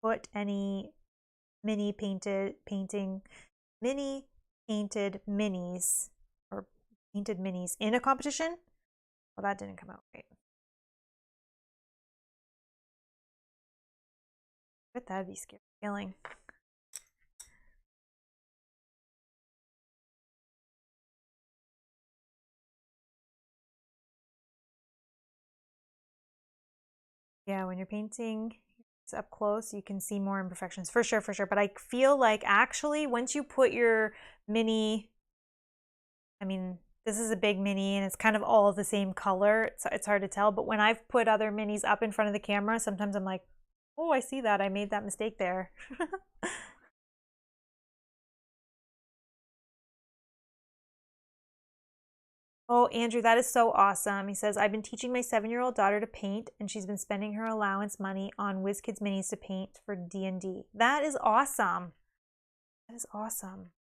put any mini painted minis or painted minis in a competition? Well, that didn't come out right. But that'd be scary feeling. Yeah, when you're painting up close, you can see more imperfections. For sure, for sure. But I feel like actually once you put your mini, I mean, this is a big mini and it's kind of all the same color. It's hard to tell. But when I've put other minis up in front of the camera, sometimes I'm like, oh, I see that. I made that mistake there. Oh, Andrew, that is so awesome. He says, I've been teaching my 7-year-old daughter to paint, and she's been spending her allowance money on WizKids minis to paint for D&D. That is awesome. That is awesome.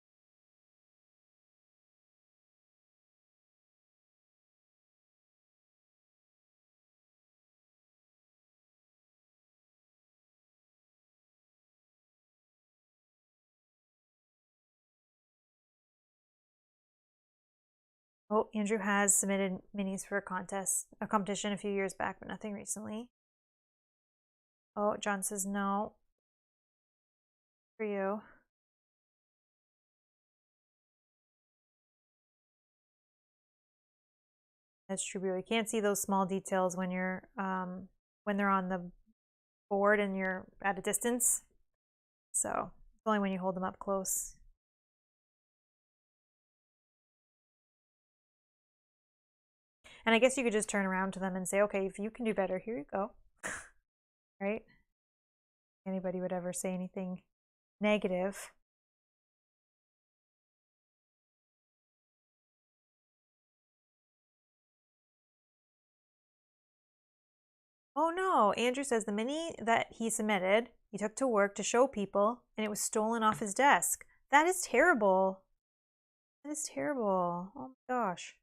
Oh, Andrew has submitted minis for a competition a few years back, but nothing recently. Oh, John says no for you. That's true. You can't see those small details when you're when they're on the board and you're at a distance. So it's only when you hold them up close. And I guess you could just turn around to them and say, okay, if you can do better, here you go. Right? Anybody would ever say anything negative. Oh no, Andrew says the mini that he submitted, he took to work to show people, and it was stolen off his desk. That is terrible. That is terrible. Oh my gosh.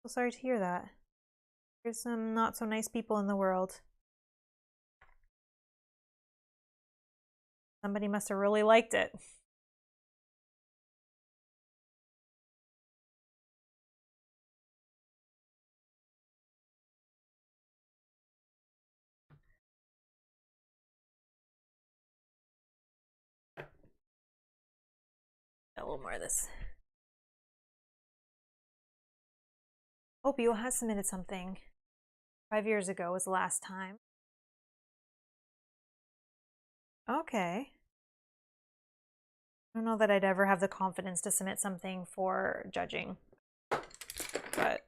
So sorry to hear that. There's some not so nice people in the world. Somebody must have really liked it. A little more of this. Oh, Bio has submitted something. 5 years ago was the last time. Okay. I don't know that I'd ever have the confidence to submit something for judging, but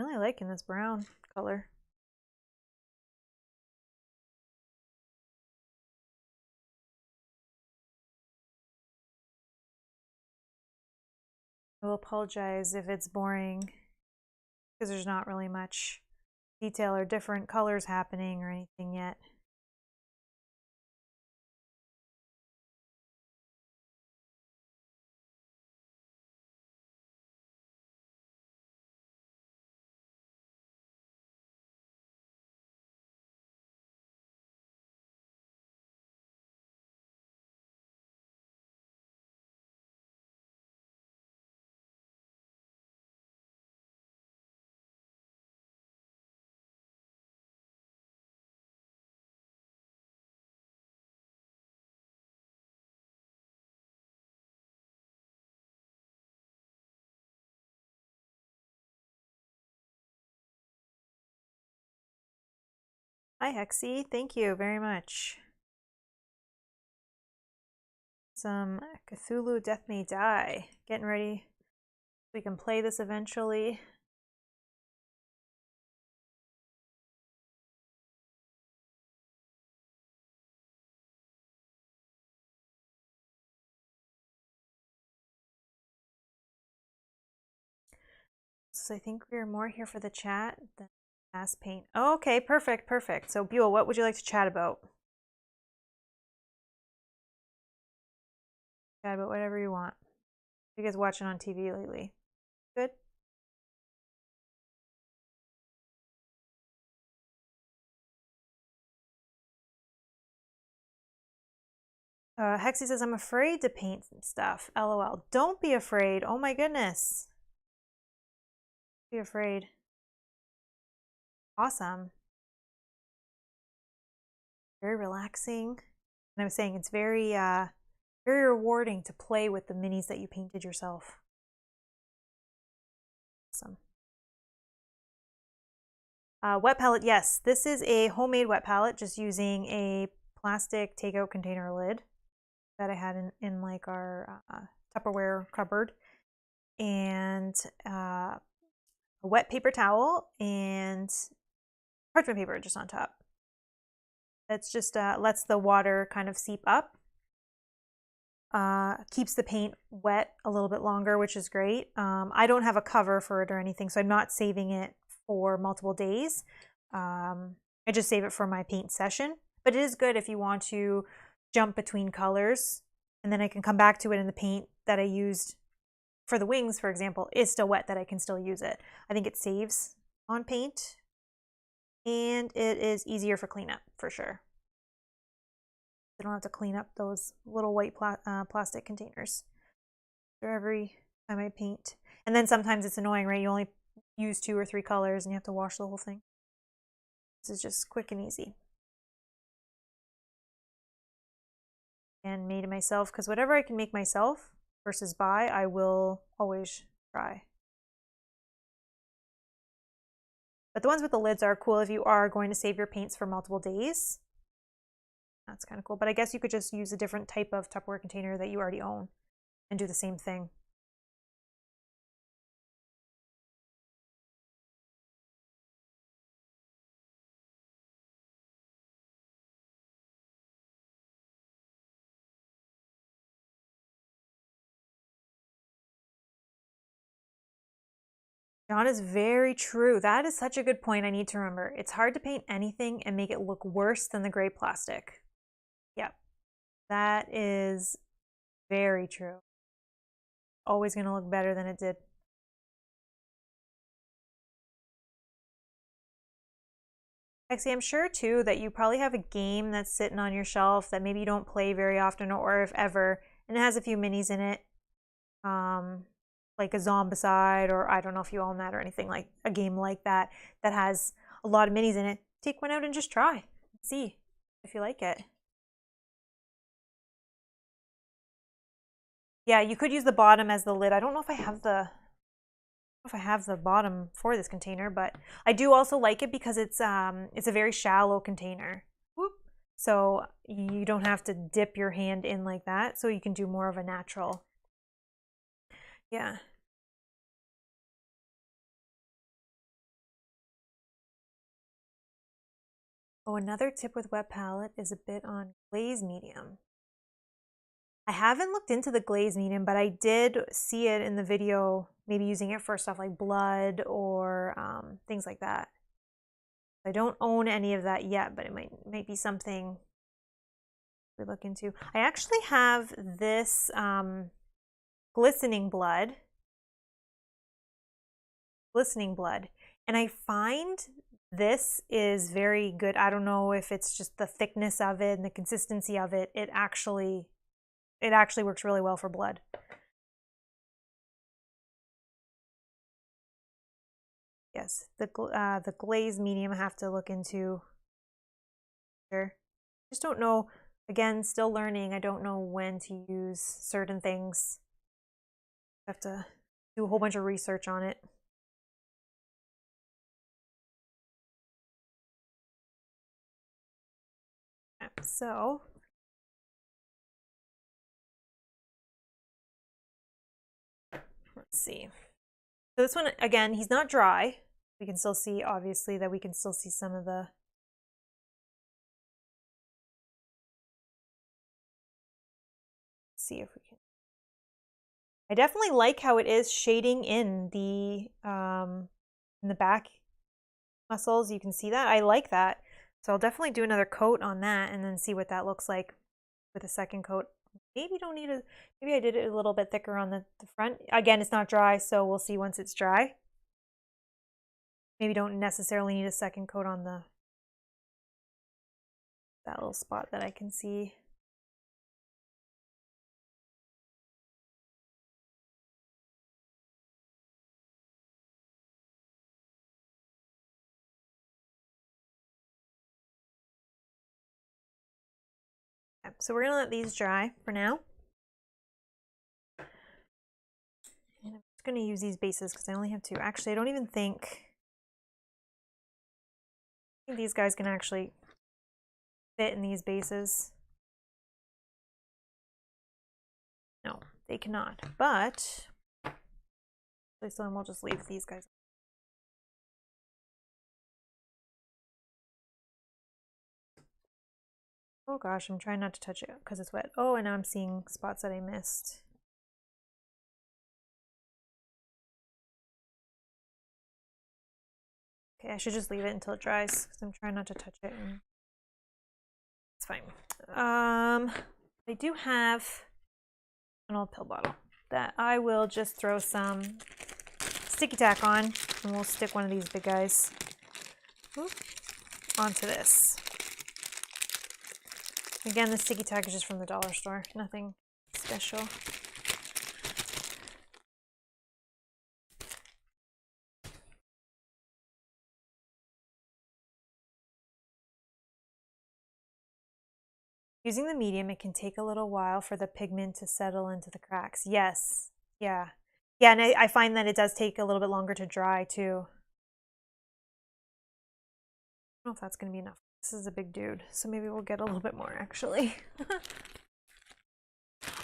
I'm really liking this brown color. I will apologize if it's boring because there's not really much detail or different colors happening or anything yet. Hi, Hexy. Thank you very much. Some Cthulhu Death May Die. Getting ready. We can play this eventually. So I think we're more here for the chat than mass paint. Oh, okay, perfect, perfect. So Buell, what would you like to chat about? Chat about whatever you want. What are you guys watching on TV lately? Good? Hexy says, I'm afraid to paint stuff. LOL. Don't be afraid. Oh my goodness. Be afraid. Awesome. Very relaxing. And I was saying it's very very rewarding to play with the minis that you painted yourself. Awesome. Wet palette, yes. This is a homemade wet palette, just using a plastic takeout container lid that I had in like our Tupperware cupboard, and a wet paper towel and parchment paper just on top. That's just lets the water kind of seep up. Keeps the paint wet a little bit longer, which is great. I don't have a cover for it or anything, so I'm not saving it for multiple days. I just save it for my paint session, but it is good if you want to jump between colors, and then I can come back to it, and the paint that I used for the wings, for example, is still wet, that I can still use it. I think it saves on paint, and it is easier for cleanup for sure. I don't have to clean up those little white plastic containers for every time I paint. And then sometimes it's annoying, right? You only use 2 or 3 colors and you have to wash the whole thing. This is just quick and easy. And made it myself, because whatever I can make myself versus buy, I will always try. But the ones with the lids are cool if you are going to save your paints for multiple days. That's kind of cool. But I guess you could just use a different type of Tupperware container that you already own and do the same thing. John is very true. That is such a good point I need to remember. It's hard to paint anything and make it look worse than the gray plastic. Yep. That is very true. Always going to look better than it did. Actually, I'm sure too that you probably have a game that's sitting on your shelf that maybe you don't play very often or if ever, and it has a few minis in it. Like a Zombicide, or I don't know if you own that or anything, like a game like that that has a lot of minis in it. Take one out and just try. See if you like it. Yeah, you could use the bottom as the lid. I don't know if I have the bottom for this container, but I do also like it because it's a very shallow container. Whoop. So you don't have to dip your hand in like that, so you can do more of a natural. Yeah. Oh, another tip with wet palette is a bit on glaze medium. I haven't looked into the glaze medium, but I did see it in the video, maybe using it for stuff like blood or things like that. I don't own any of that yet, but it might be something we look into. I actually have this glistening blood, and I find this is very good. I don't know if it's just the thickness of it and the consistency of it. It actually works really well for blood. Yes, the glaze medium I have to look into. Sure. Just don't know. Again, still learning. I don't know when to use certain things. I have to do a whole bunch of research on it. So Let's see. So this one, again, he's not dry. We can still see, obviously, that we can still see some of the... Let's see if we can... I definitely like how it is shading in the back muscles. You can see that. I like that. So I'll definitely do another coat on that and then see what that looks like with a second coat. Maybe don't need a... Maybe I did it a little bit thicker on the front. Again, it's not dry, so we'll see once it's dry. Maybe don't necessarily need a second coat on that little spot that I can see. Okay, so we're gonna let these dry for now. And I'm just gonna use these bases because I only have two. Actually, I don't even think these guys can actually fit in these bases. No, they cannot. But so then we'll just leave these guys. Oh gosh, I'm trying not to touch it because it's wet. Oh, and now I'm seeing spots that I missed. Okay, I should just leave it until it dries because I'm trying not to touch it. And it's fine. I do have an old pill bottle that I will just throw some sticky tack on, and we'll stick one of these big guys onto this. Again, the sticky tack is just from the dollar store, nothing special. Using the medium, it can take a little while for the pigment to settle into the cracks. Yes, yeah. Yeah, and I find that it does take a little bit longer to dry too. I don't know if that's going to be enough. This is a big dude, so maybe we'll get a little bit more actually.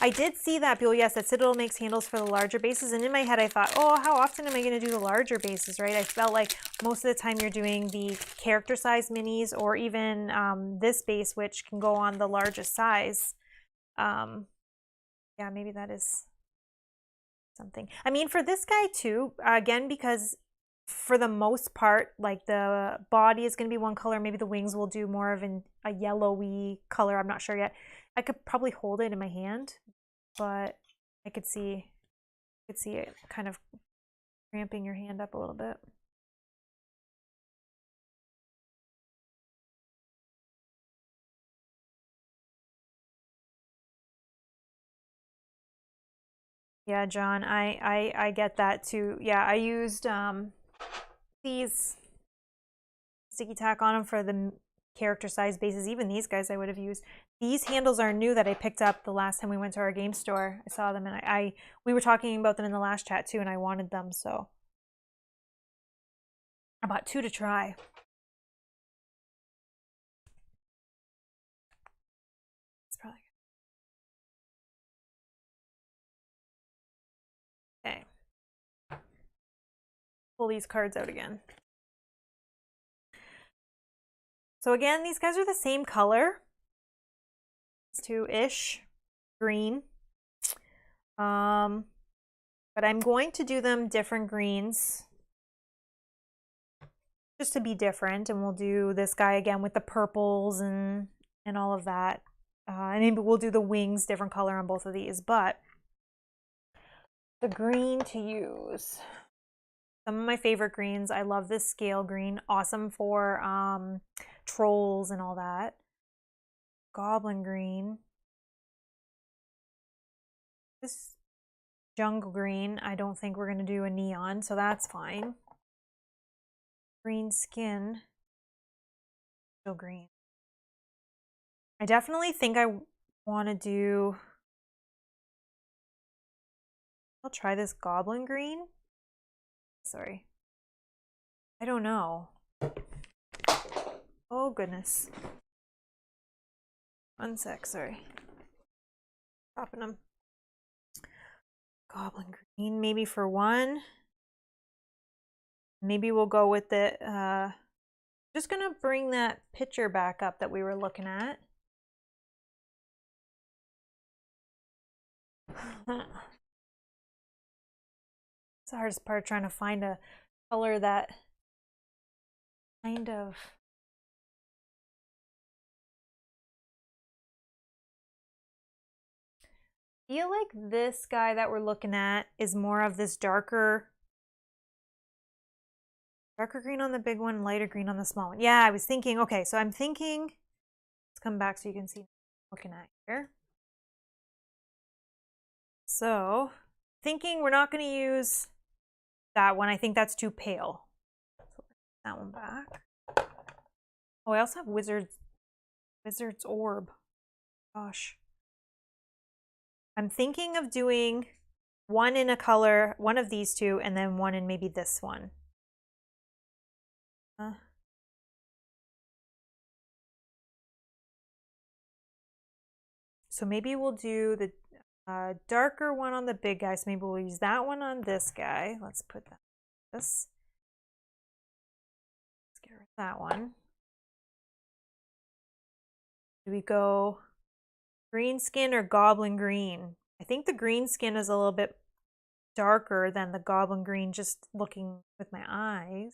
I did see that, people, yes, that Citadel makes handles for the larger bases, and in my head I thought, oh, how often am I going to do the larger bases, right? I felt like most of the time you're doing the character size minis, or even this base, which can go on the largest size. Yeah, maybe that is something. I mean, for this guy too, again, because for the most part, like the body is going to be one color, maybe the wings will do more of a yellowy color, I'm not sure yet. I could probably hold it in my hand, but I could see it kind of cramping your hand up a little bit. Yeah, John, I get that too. Yeah, I used these sticky tack on them for the character size bases. Even these guys I would have used. These handles are new that I picked up the last time we went to our game store. I saw them, and we were talking about them in the last chat too, and I wanted them, so I bought 2 to try. It's probably good. Okay. Pull these cards out again. So again, these guys are the same color. It's 2-ish green. But I'm going to do them different greens just to be different, and we'll do this guy again with the purples and all of that. And maybe we'll do the wings different color on both of these, but the green to use. Some of my favorite greens. I love this scale green. Awesome for trolls and all that. Goblin green. This jungle green, I don't think we're going to do a neon, so that's fine. Green skin. Still green. I definitely think I want to do... I'll try this goblin green. Sorry. I don't know. Oh, goodness. One sec, sorry. Popping them. goblin green maybe for one. Maybe we'll go with the, just gonna bring that picture back up that we were looking at. It's the hardest part, trying to find a color that kind of feel like this guy that we're looking at is more of this darker green on the big one, lighter green on the small one. Yeah, I was thinking, okay, so I'm thinking, let's come back so you can see what I'm looking at here. So, thinking we're not going to use that one. I think that's too pale. So that one back. Oh, I also have Wizard's Orb. Gosh. I'm thinking of doing one in a color, one of these two, and then one in maybe this one. So maybe we'll do the darker one on the big guy. So maybe we'll use that one on this guy. Let's put that. Let's get rid of that one. Do we go green skin or goblin green? I think the green skin is a little bit darker than the goblin green, just looking with my eyes.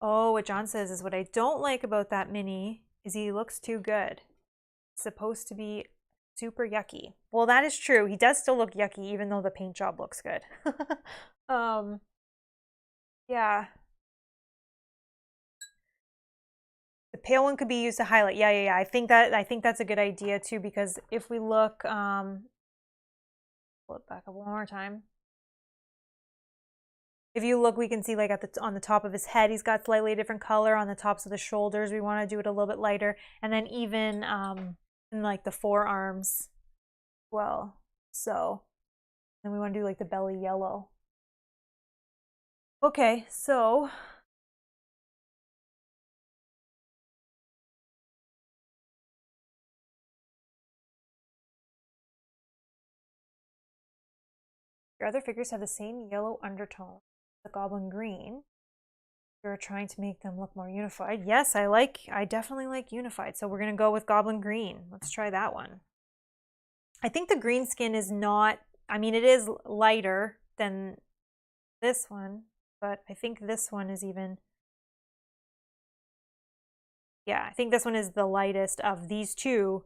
Oh, what John says is, what I don't like about that mini is he looks too good. It's supposed to be super yucky. Well, that is true. He does still look yucky even though the paint job looks good. Yeah. The pale one could be used to highlight. Yeah. I think that's a good idea too, because if we look, pull it back up one more time. If you look, we can see like on the top of his head, he's got slightly a different color. On the tops of the shoulders, we want to do it a little bit lighter, and then even in like the forearms, well. So then we want to do like the belly yellow. Okay, so your other figures have the same yellow undertone, the goblin green. You're trying to make them look more unified. Yes, I definitely like unified. So we're gonna go with goblin green. Let's try that one. I think the green skin is not, I mean, it is lighter than this one, but I think this one is even, yeah, I think this one is the lightest of these two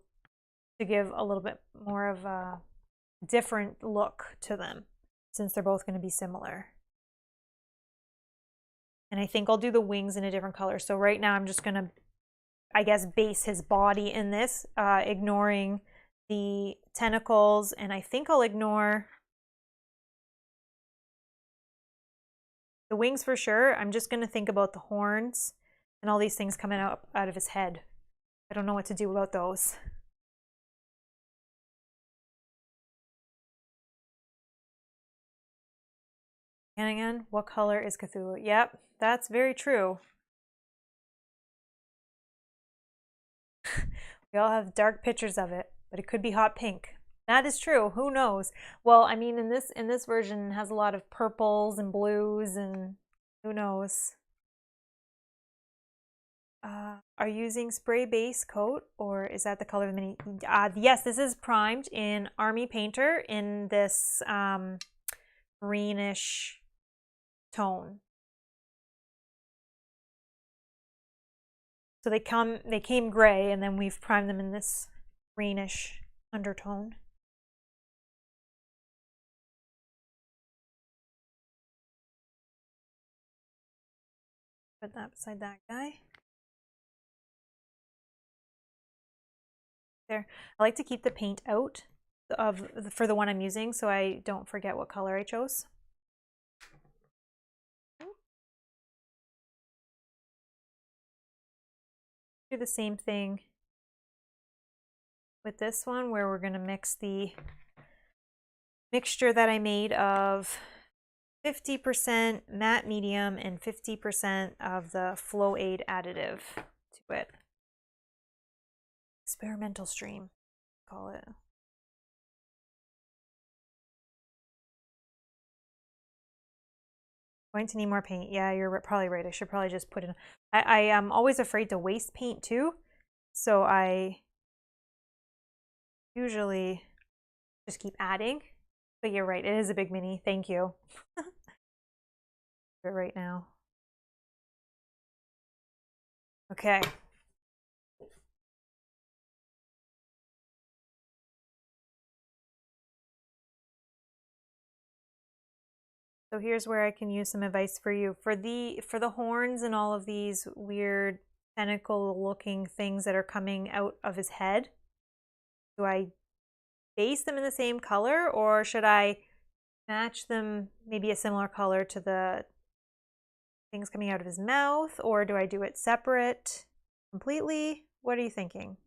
to give a little bit more of a different look to them, since they're both going to be similar. And I think I'll do the wings in a different color. So right now I'm just going to, I guess, base his body in this, ignoring the tentacles, and I think I'll ignore the wings for sure. I'm just going to think about the horns and all these things coming out of his head. I don't know what to do about those. And again, what color is Cthulhu? Yep, that's very true. We all have dark pictures of it, but it could be hot pink. That is true. Who knows? Well, I mean, in this version, it has a lot of purples and blues, and who knows? Are you using spray base coat, or is that the color of the mini? Yes, this is primed in Army Painter in this greenish tone. So they came gray, and then we've primed them in this greenish undertone. Put that beside that guy. There. I like to keep the paint out for the one I'm using, so I don't forget what color I chose. Do the same thing with this one, where we're going to mix the mixture that I made of 50% matte medium and 50% of the Flow Aid additive to it. experimental stream, call it. Going to need more paint. Yeah, you're probably right. I should probably just put in. I am always afraid to waste paint too, so I usually just keep adding. But you're right. It is a big mini. Thank you. Right now. Okay. So here's where I can use some advice for you. For the horns and all of these weird tentacle looking things that are coming out of his head, do I base them in the same color, or should I match them maybe a similar color to the things coming out of his mouth, or do I do it separate completely? What are you thinking?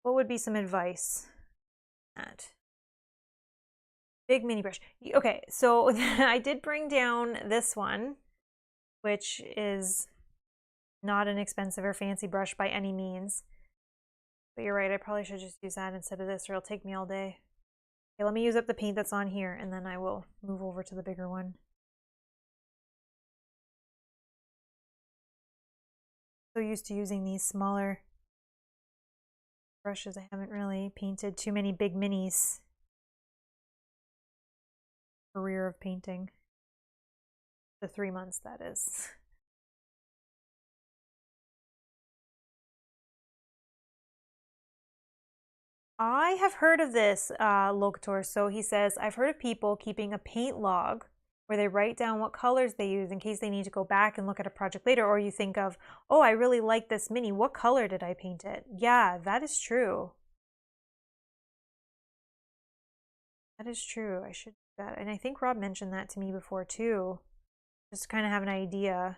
What would be some advice? Big mini brush. Okay, so I did bring down this one, which is not an expensive or fancy brush by any means. But you're right, I probably should just use that instead of this, or it'll take me all day. Okay, let me use up the paint that's on here, and then I will move over to the bigger one. So used to using these smaller brushes, I haven't really painted too many big minis. Career of painting. The 3 months, that is. I have heard of this, Locator. So he says, I've heard of people keeping a paint log where they write down what colors they use in case they need to go back and look at a project later, or you think of, oh, I really like this mini. What color did I paint it? Yeah, that is true. That is true. I should do that. And I think Rob mentioned that to me before too, just to kind of have an idea.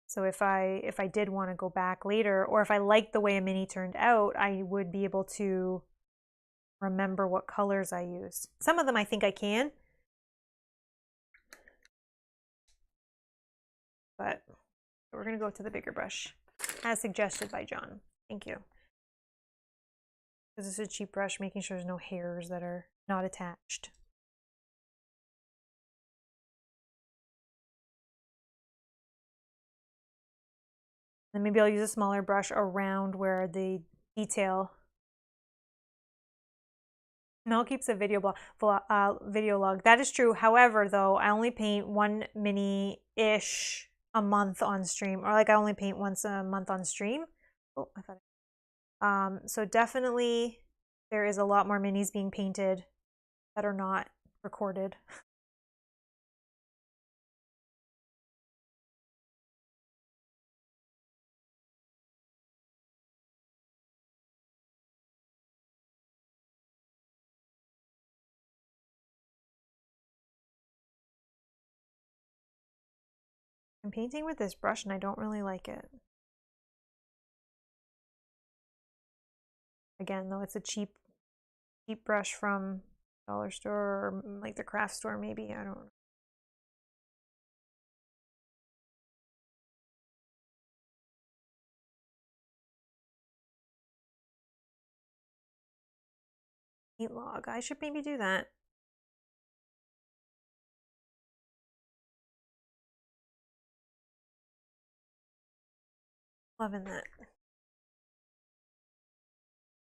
So if I did want to go back later, or if I liked the way a mini turned out, I would be able to remember what colors I used. Some of them I think I can, but we're going to go to the bigger brush as suggested by John. Thank you. This is a cheap brush, making sure there's no hairs that are not attached. Then maybe I'll use a smaller brush around where the detail. Mel keeps a video log. That is true. However, though, I only paint one mini-ish a month on stream, or like I only paint once a month on stream. Oh, I thought. So definitely there is a lot more minis being painted that are not recorded. I'm painting with this brush and I don't really like it. Again, though, it's a cheap brush from dollar store or like the craft store maybe, I don't know. Paint log. I should maybe do that. Loving that.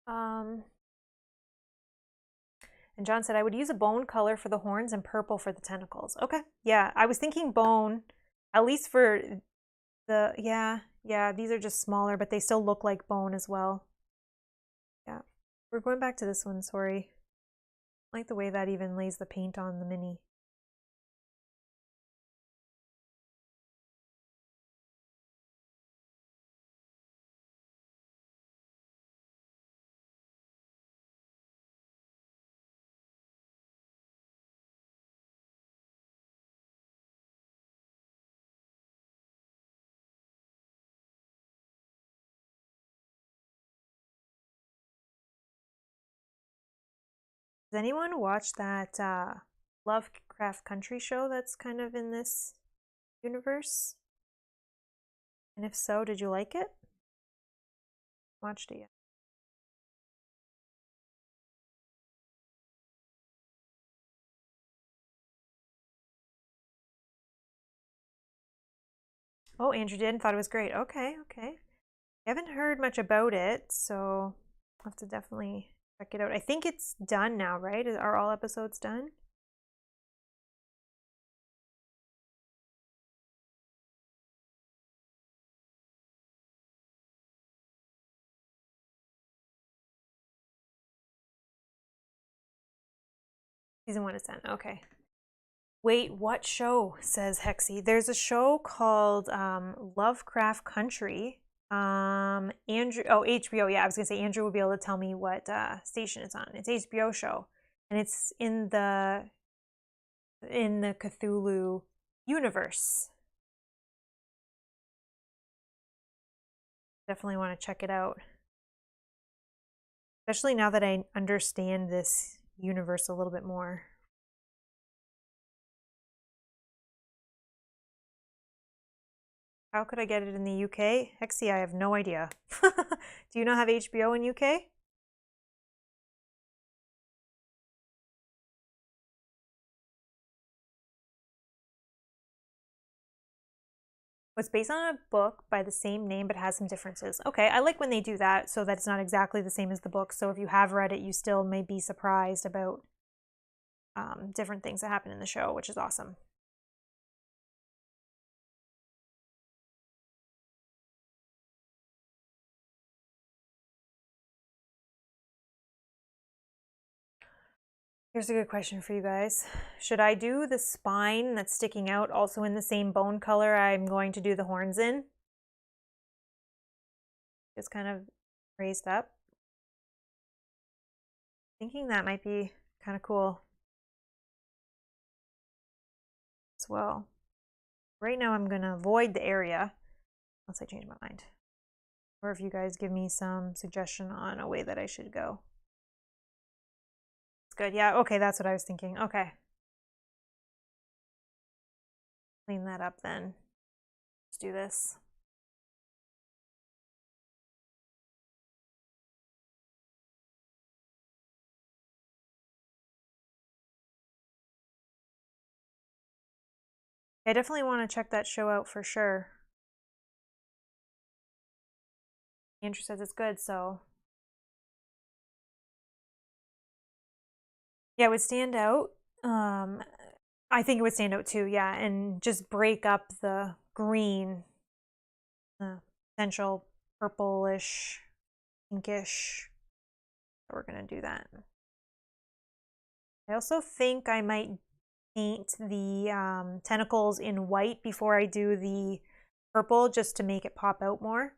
And John said I would use a bone color for the horns and purple for the tentacles. Okay. Yeah, I was thinking bone, at least for the, yeah, these are just smaller, but they still look like bone as well. Yeah. We're going back to this one, sorry. I like the way that even lays the paint on the mini. Does anyone watch that Lovecraft Country show that's kind of in this universe? And if so, did you like it? Watched it yet? Oh, Andrew did and thought it was great. Okay, okay. I haven't heard much about it, so I'll have to definitely check it out. I think it's done now, right? Are all episodes done? Season 1 is done. Okay. Wait, what show? Says Hexy. There's a show called Lovecraft Country. Andrew. Oh, HBO. Yeah, I was gonna say Andrew will be able to tell me what station it's on. It's HBO show, and it's in the Cthulhu universe. Definitely want to check it out, especially now that I understand this universe a little bit more. How could I get it in the UK? Hexy, I have no idea. Do you not have HBO in UK? It's based on a book by the same name but has some differences. Okay, I like when they do that so that it's not exactly the same as the book. So if you have read it, you still may be surprised about different things that happen in the show, which is awesome. Here's a good question for you guys. Should I do the spine that's sticking out also in the same bone color I'm going to do the horns in? Just kind of raised up. Thinking that might be kind of cool as well. Right now I'm going to avoid the area unless I change my mind. Or if you guys give me some suggestion on a way that I should go. It's good. Yeah, okay, that's what I was thinking. Okay. Clean that up then. Let's do this. I definitely want to check that show out for sure. Andrew says it's good, so yeah, it would stand out. I think it would stand out too, yeah, and just break up the green, the potential purplish, pinkish. So we're gonna do that. I also think I might paint the tentacles in white before I do the purple, just to make it pop out more.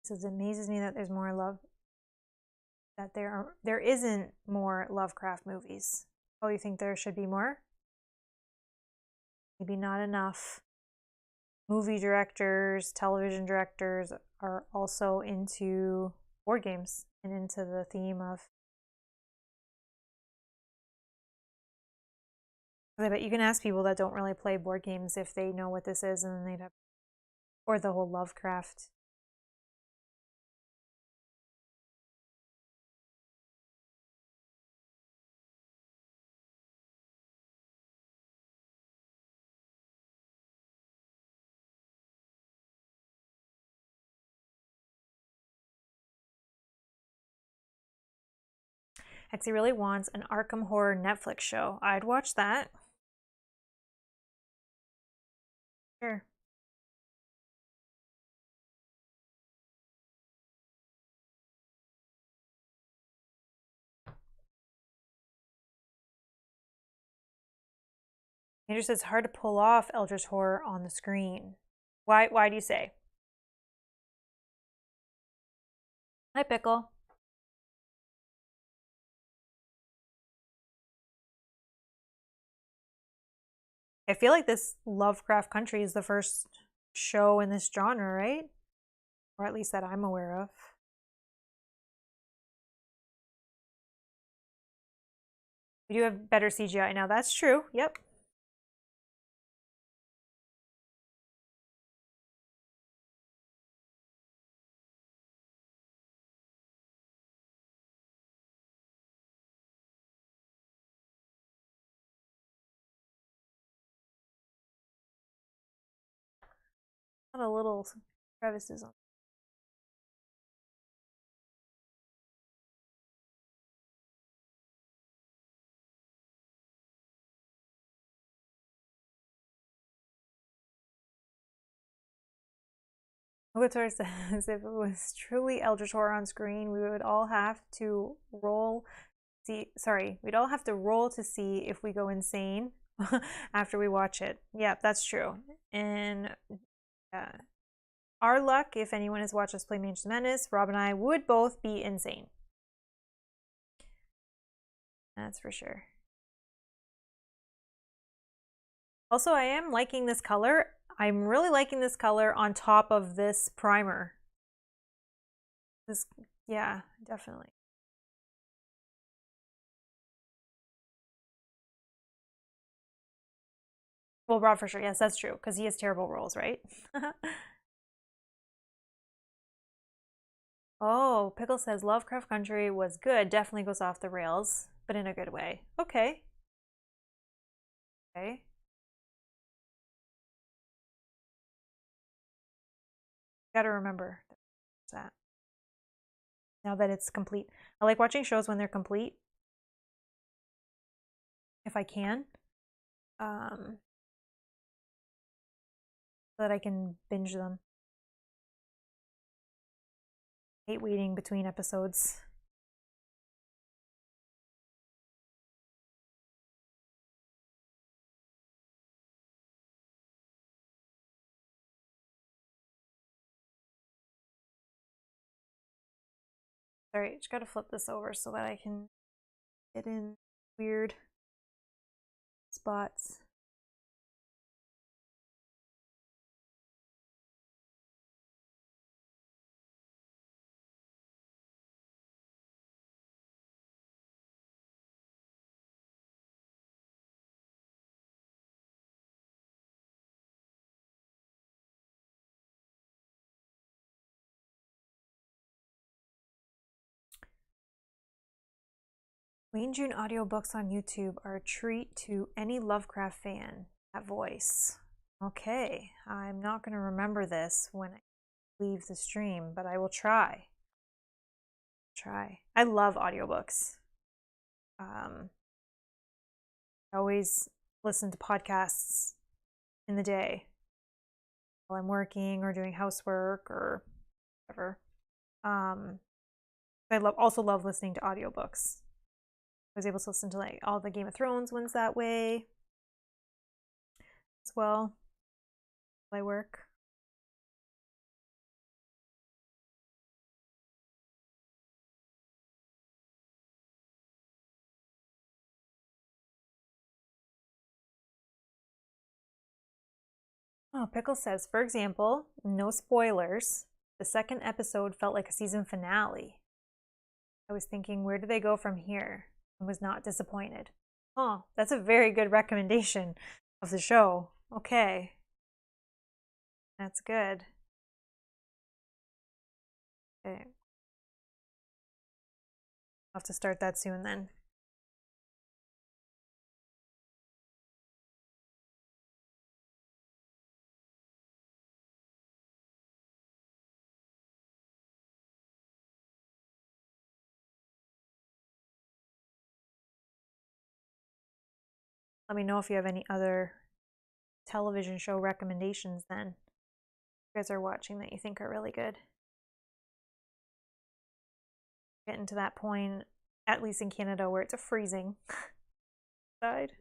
It amazes me that there's more love, that there isn't more Lovecraft movies. Oh, you think there should be more? Maybe not enough. Movie directors, television directors are also into board games and into the theme of. I bet you can ask people that don't really play board games if they know what this is, and then they'd have, or the whole Lovecraft. Hexy really wants an Arkham Horror Netflix show. I'd watch that. Sure. Andrew says it's hard to pull off Eldritch Horror on the screen. Why do you say? Hi, Pickle. I feel like this Lovecraft Country is the first show in this genre, right? Or at least that I'm aware of. We do have better CGI now. That's true. Yep. Not a little crevices on. Ogator says if it was truly Eldritch Horror on screen, we would all have to roll. We'd all have to roll to see if we go insane after we watch it. Yeah, that's true. And our luck, if anyone has watched us play Mansion Menace, Rob and I would both be insane. That's for sure. Also, I am liking this color. I'm really liking this color on top of this primer. This, yeah, definitely. Well, Rob for sure. Yes, that's true, because he has terrible rolls, right? Oh, Pickle says Lovecraft Country was good. Definitely goes off the rails, but in a good way. Okay. Okay. Gotta remember that. Now that it's complete. I like watching shows when they're complete. If I can. So that I can binge them. I hate waiting between episodes. Sorry, just gotta flip this over so that I can get in weird spots. Wayne June audiobooks on YouTube are a treat to any Lovecraft fan. That voice. Okay, I'm not going to remember this when I leave the stream, but I will try. I love audiobooks. I always listen to podcasts in the day while I'm working or doing housework or whatever. I also love listening to audiobooks. I was able to listen to like all the Game of Thrones ones that way as well while I work. Oh, Pickle says, for example, no spoilers, the second episode felt like a season finale. I was thinking, where do they go from here? And was not disappointed. Oh, that's a very good recommendation of the show. Okay. That's good. Okay. I'll have to start that soon then. Let me know if you have any other television show recommendations then you guys are watching that you think are really good. Getting to that point, at least in Canada, where it's a freezing side.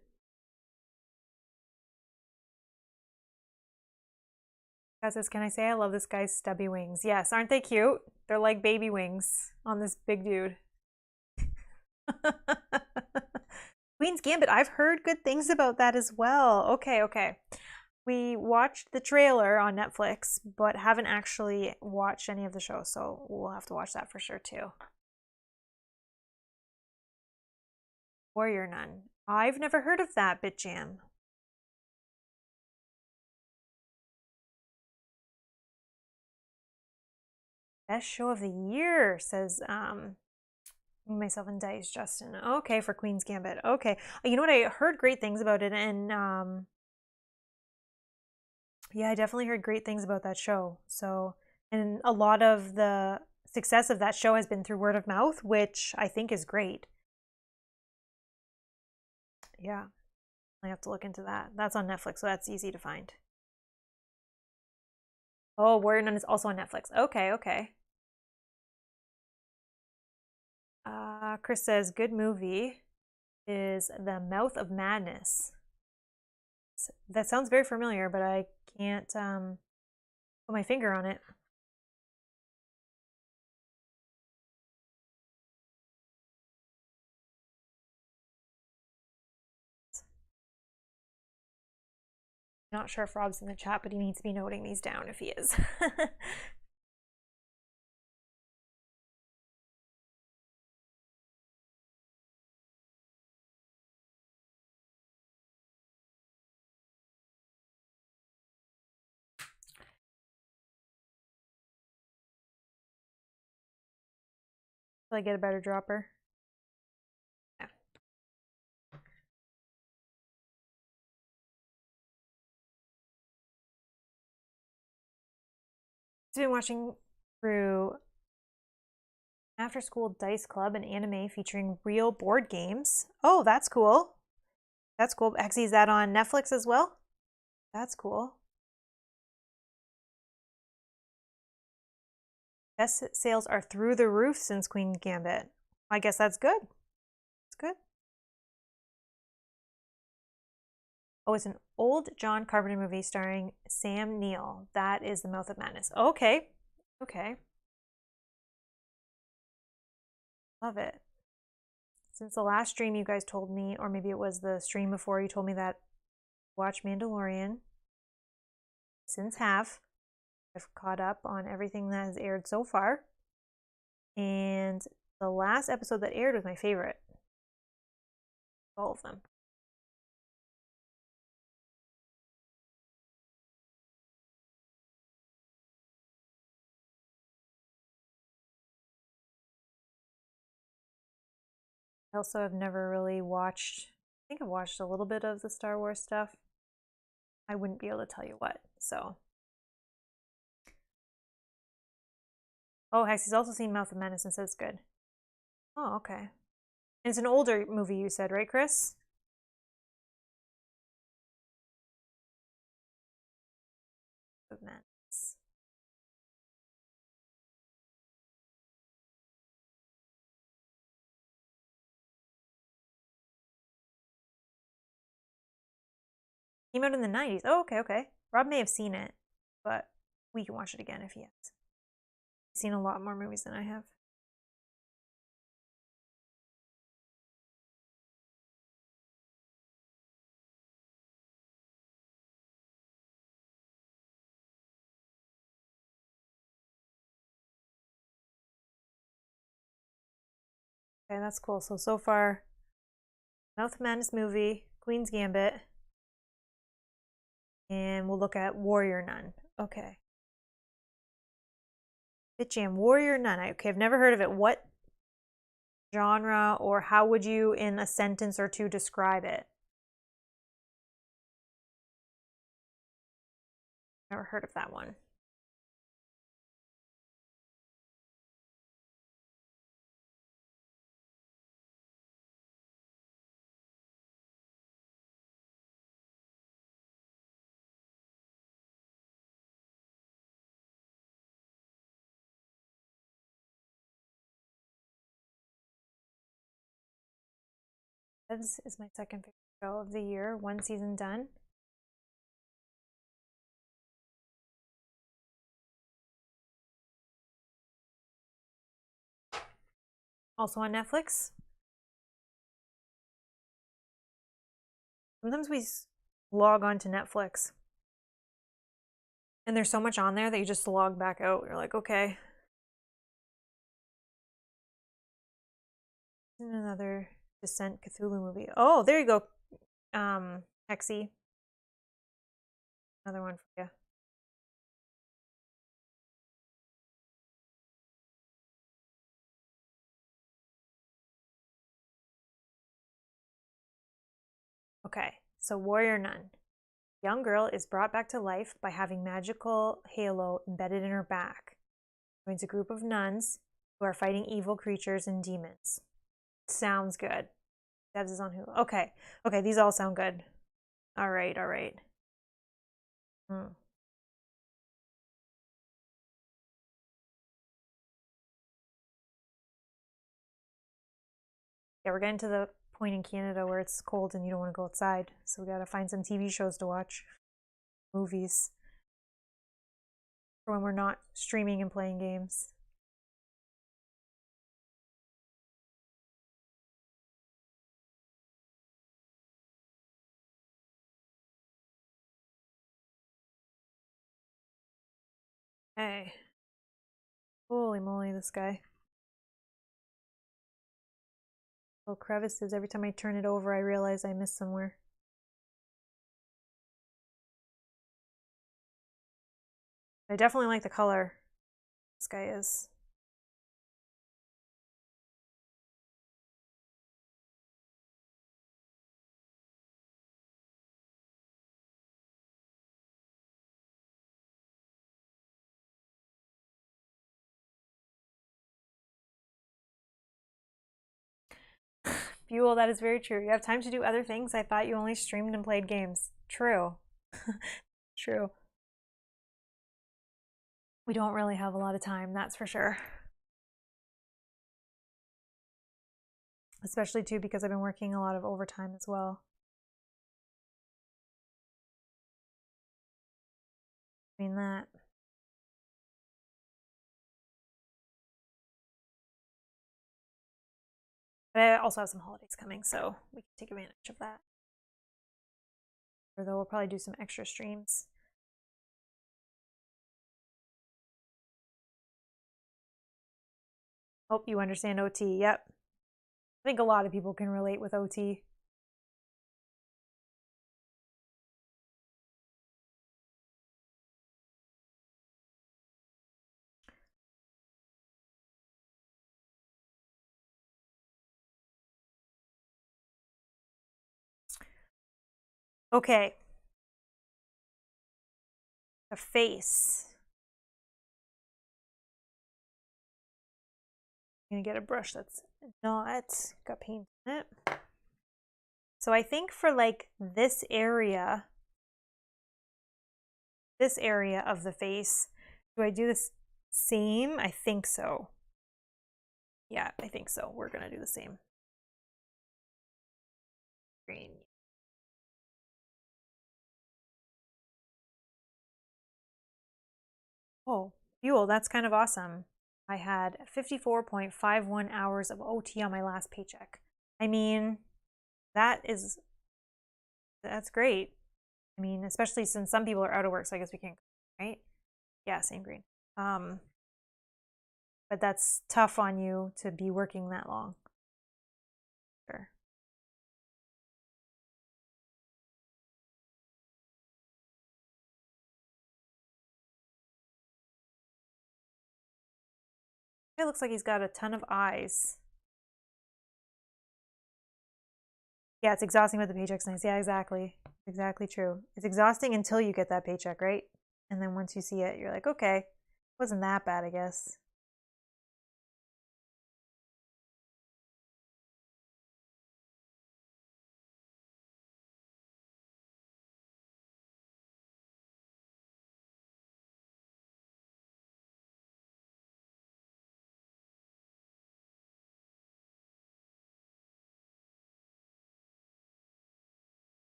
Scott says, can I say I love this guy's stubby wings? Yes, aren't they cute? They're like baby wings on this big dude. Queen's Gambit, I've heard good things about that as well. Okay, okay. We watched the trailer on Netflix, but haven't actually watched any of the show, so we'll have to watch that for sure too. Warrior Nun. I've never heard of that, BitJam. Best show of the year, says myself and Dice, Justin. Okay, for Queen's Gambit. Okay. You know what? I heard great things about it, and yeah, I definitely heard great things about that show. So, and a lot of the success of that show has been through word of mouth, which I think is great. Yeah. I have to look into that. That's on Netflix, so that's easy to find. Oh, Warrior Nun is also on Netflix. Okay, okay. Chris says, good movie is The Mouth of Madness. That sounds very familiar, but I can't put my finger on it. Not sure if Rob's in the chat, but he needs to be noting these down if he is. Will I get a better dropper? Yeah. I've been watching through After School Dice Club, an anime featuring real board games. Oh, that's cool. That's cool. Actually, is that on Netflix as well? That's cool. Best sales are through the roof since Queen Gambit. I guess that's good. It's good. Oh, it's an old John Carpenter movie starring Sam Neill. That is The Mouth of Madness. Okay. Okay. Love it. Since the last stream you guys told me, or maybe it was the stream before you told me that watch Mandalorian. Since have. I've caught up on everything that has aired so far. And the last episode that aired was my favorite. All of them. I also have never really watched, I think I've watched a little bit of the Star Wars stuff. I wouldn't be able to tell you what, so. Oh, Hexy's also seen Mouth of Madness and says it's good. Oh, okay. And it's an older movie you said, right, Chris? Of Madness. Came out in the 90s. Oh, okay, okay. Rob may have seen it, but we can watch it again if he has. He's seen a lot more movies than I have. Okay, that's cool. So far, Mouth of Madness movie, Queen's Gambit, and we'll look at Warrior Nun. Okay. BitJam, Warrior Nun. Okay, I've never heard of it. What genre, or how would you, in a sentence or two, describe it? Never heard of that one. This is my second favorite show of the year. One season done. Also on Netflix. Sometimes we log on to Netflix and there's so much on there that you just log back out. You're like, okay. Another Descent Cthulhu movie. Oh, there you go. Hexy. Another one for you. Okay, so Warrior Nun. Young girl is brought back to life by having magical halo embedded in her back. Joins a group of nuns who are fighting evil creatures and demons. Sounds good. Devs is on Hulu. Okay. Okay, these all sound good. All right, all right. Yeah, we're getting to the point in Canada where it's cold and you don't want to go outside. So we gotta find some TV shows to watch. Movies. For when we're not streaming and playing games. Hey. Holy moly, this guy. Little crevices. Every time I turn it over, I realize I missed somewhere. I definitely like the color this guy is. Buell, that is very true. You have time to do other things. I thought you only streamed and played games. True. True. We don't really have a lot of time, that's for sure. Especially too because I've been working a lot of overtime as well. I mean that. But I also have some holidays coming, so we can take advantage of that. Although we'll probably do some extra streams. Hope you understand OT. Yep. I think a lot of people can relate with OT. Okay. A face. I'm gonna get a brush that's not got paint in it. So I think for like this area of the face, do I do this same? I think so. Yeah, I think so. We're gonna do the same. Green. Oh, Buell, that's kind of awesome. I had 54.51 hours of OT on my last paycheck. I mean, that's great. I mean, especially since some people are out of work, so I guess we can't, right? Yeah, same green. But that's tough on you to be working that long. Sure. It looks like he's got a ton of eyes. Yeah, it's exhausting, but the paycheck's nice. Yeah, exactly. Exactly true. It's exhausting until you get that paycheck, right? And then once you see it, you're like, okay, wasn't that bad, I guess.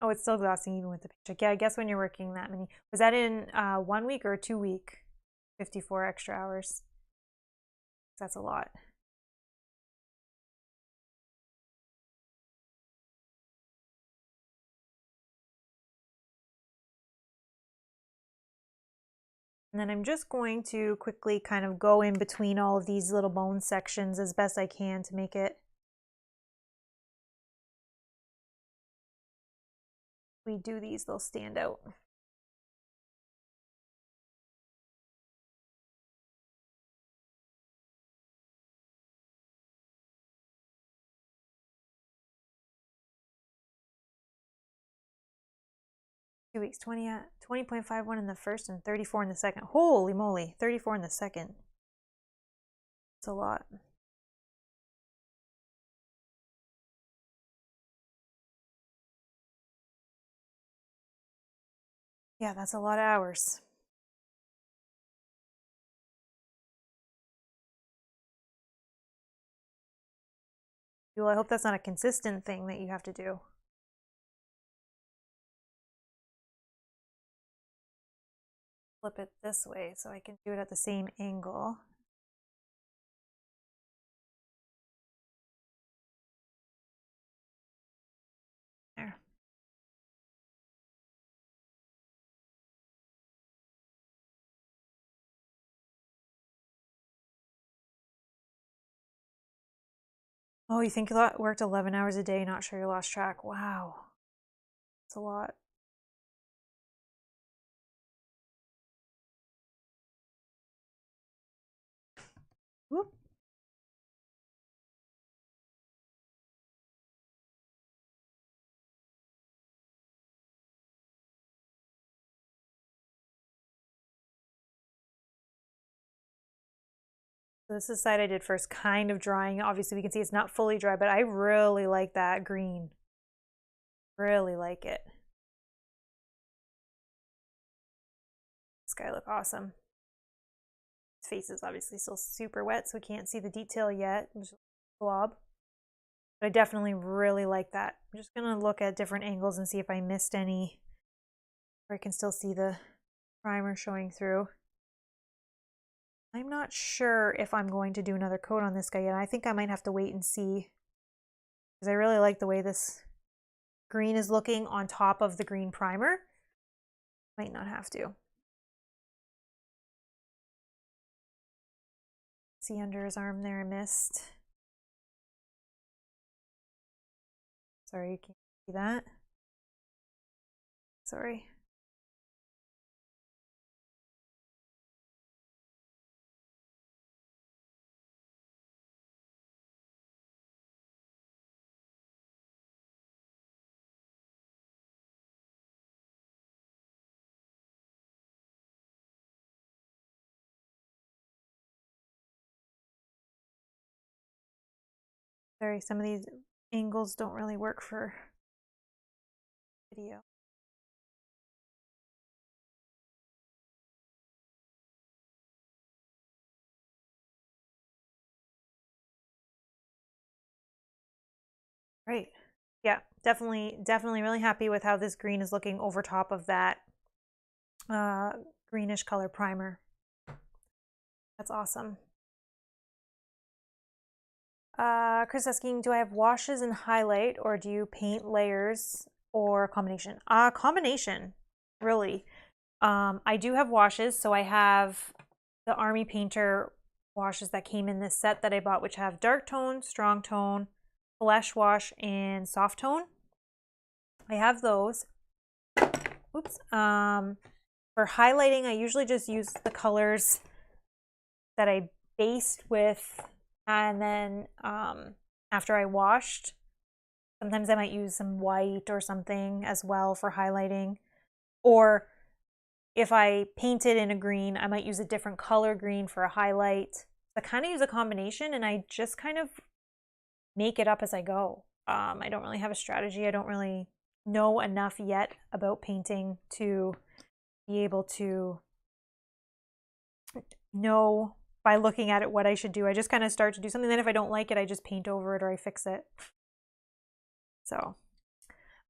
Oh, it's still exhausting even with the paycheck. Yeah, I guess when you're working that many. Was that in 1 week or a 2 week? 54 extra hours. That's a lot. And then I'm just going to quickly kind of go in between all of these little bone sections as best I can to make it. We do these, they'll stand out. Weeks, 20.51 in the first and 34 in the second. Holy moly, 34 in the second. That's a lot. Yeah, that's a lot of hours. Well, I hope that's not a consistent thing that you have to do. Flip it this way so I can do it at the same angle. There. Oh, you think you worked 11 hours a day, not sure you lost track. Wow. That's a lot. Whoop. So this is the side I did first, kind of drying. Obviously, we can see it's not fully dry, but I really like that green. Really like it. This guy look awesome. His face is obviously still super wet, so we can't see the detail yet. Just a blob. But I definitely really like that. I'm just gonna look at different angles and see if I missed any, where I can still see the primer showing through. I'm not sure if I'm going to do another coat on this guy yet. I think I might have to wait and see, because I really like the way this green is looking on top of the green primer. Might not have to. See under his arm there, I missed. Sorry, you can't see that. Sorry. Sorry, some of these angles don't really work for video. Right. Yeah, definitely really happy with how this green is looking over top of that greenish color primer. That's awesome. Chris asking, do I have washes and highlight, or do you paint layers, or a combination? Combination, really. I do have washes, so I have the Army Painter washes that came in this set that I bought, which have dark tone, strong tone, flesh wash, and soft tone. I have those. Oops. For highlighting, I usually just use the colors that I based with, and then after I washed, sometimes I might use some white or something as well for highlighting. Or if I painted in a green, I might use a different color green for a highlight. I kind of use a combination, and I just kind of make it up as I go. I don't really have a strategy. I don't really know enough yet about painting to be able to know by looking at it what I should do. I just kind of start to do something, then if I don't like it, I just paint over it or I fix it. So,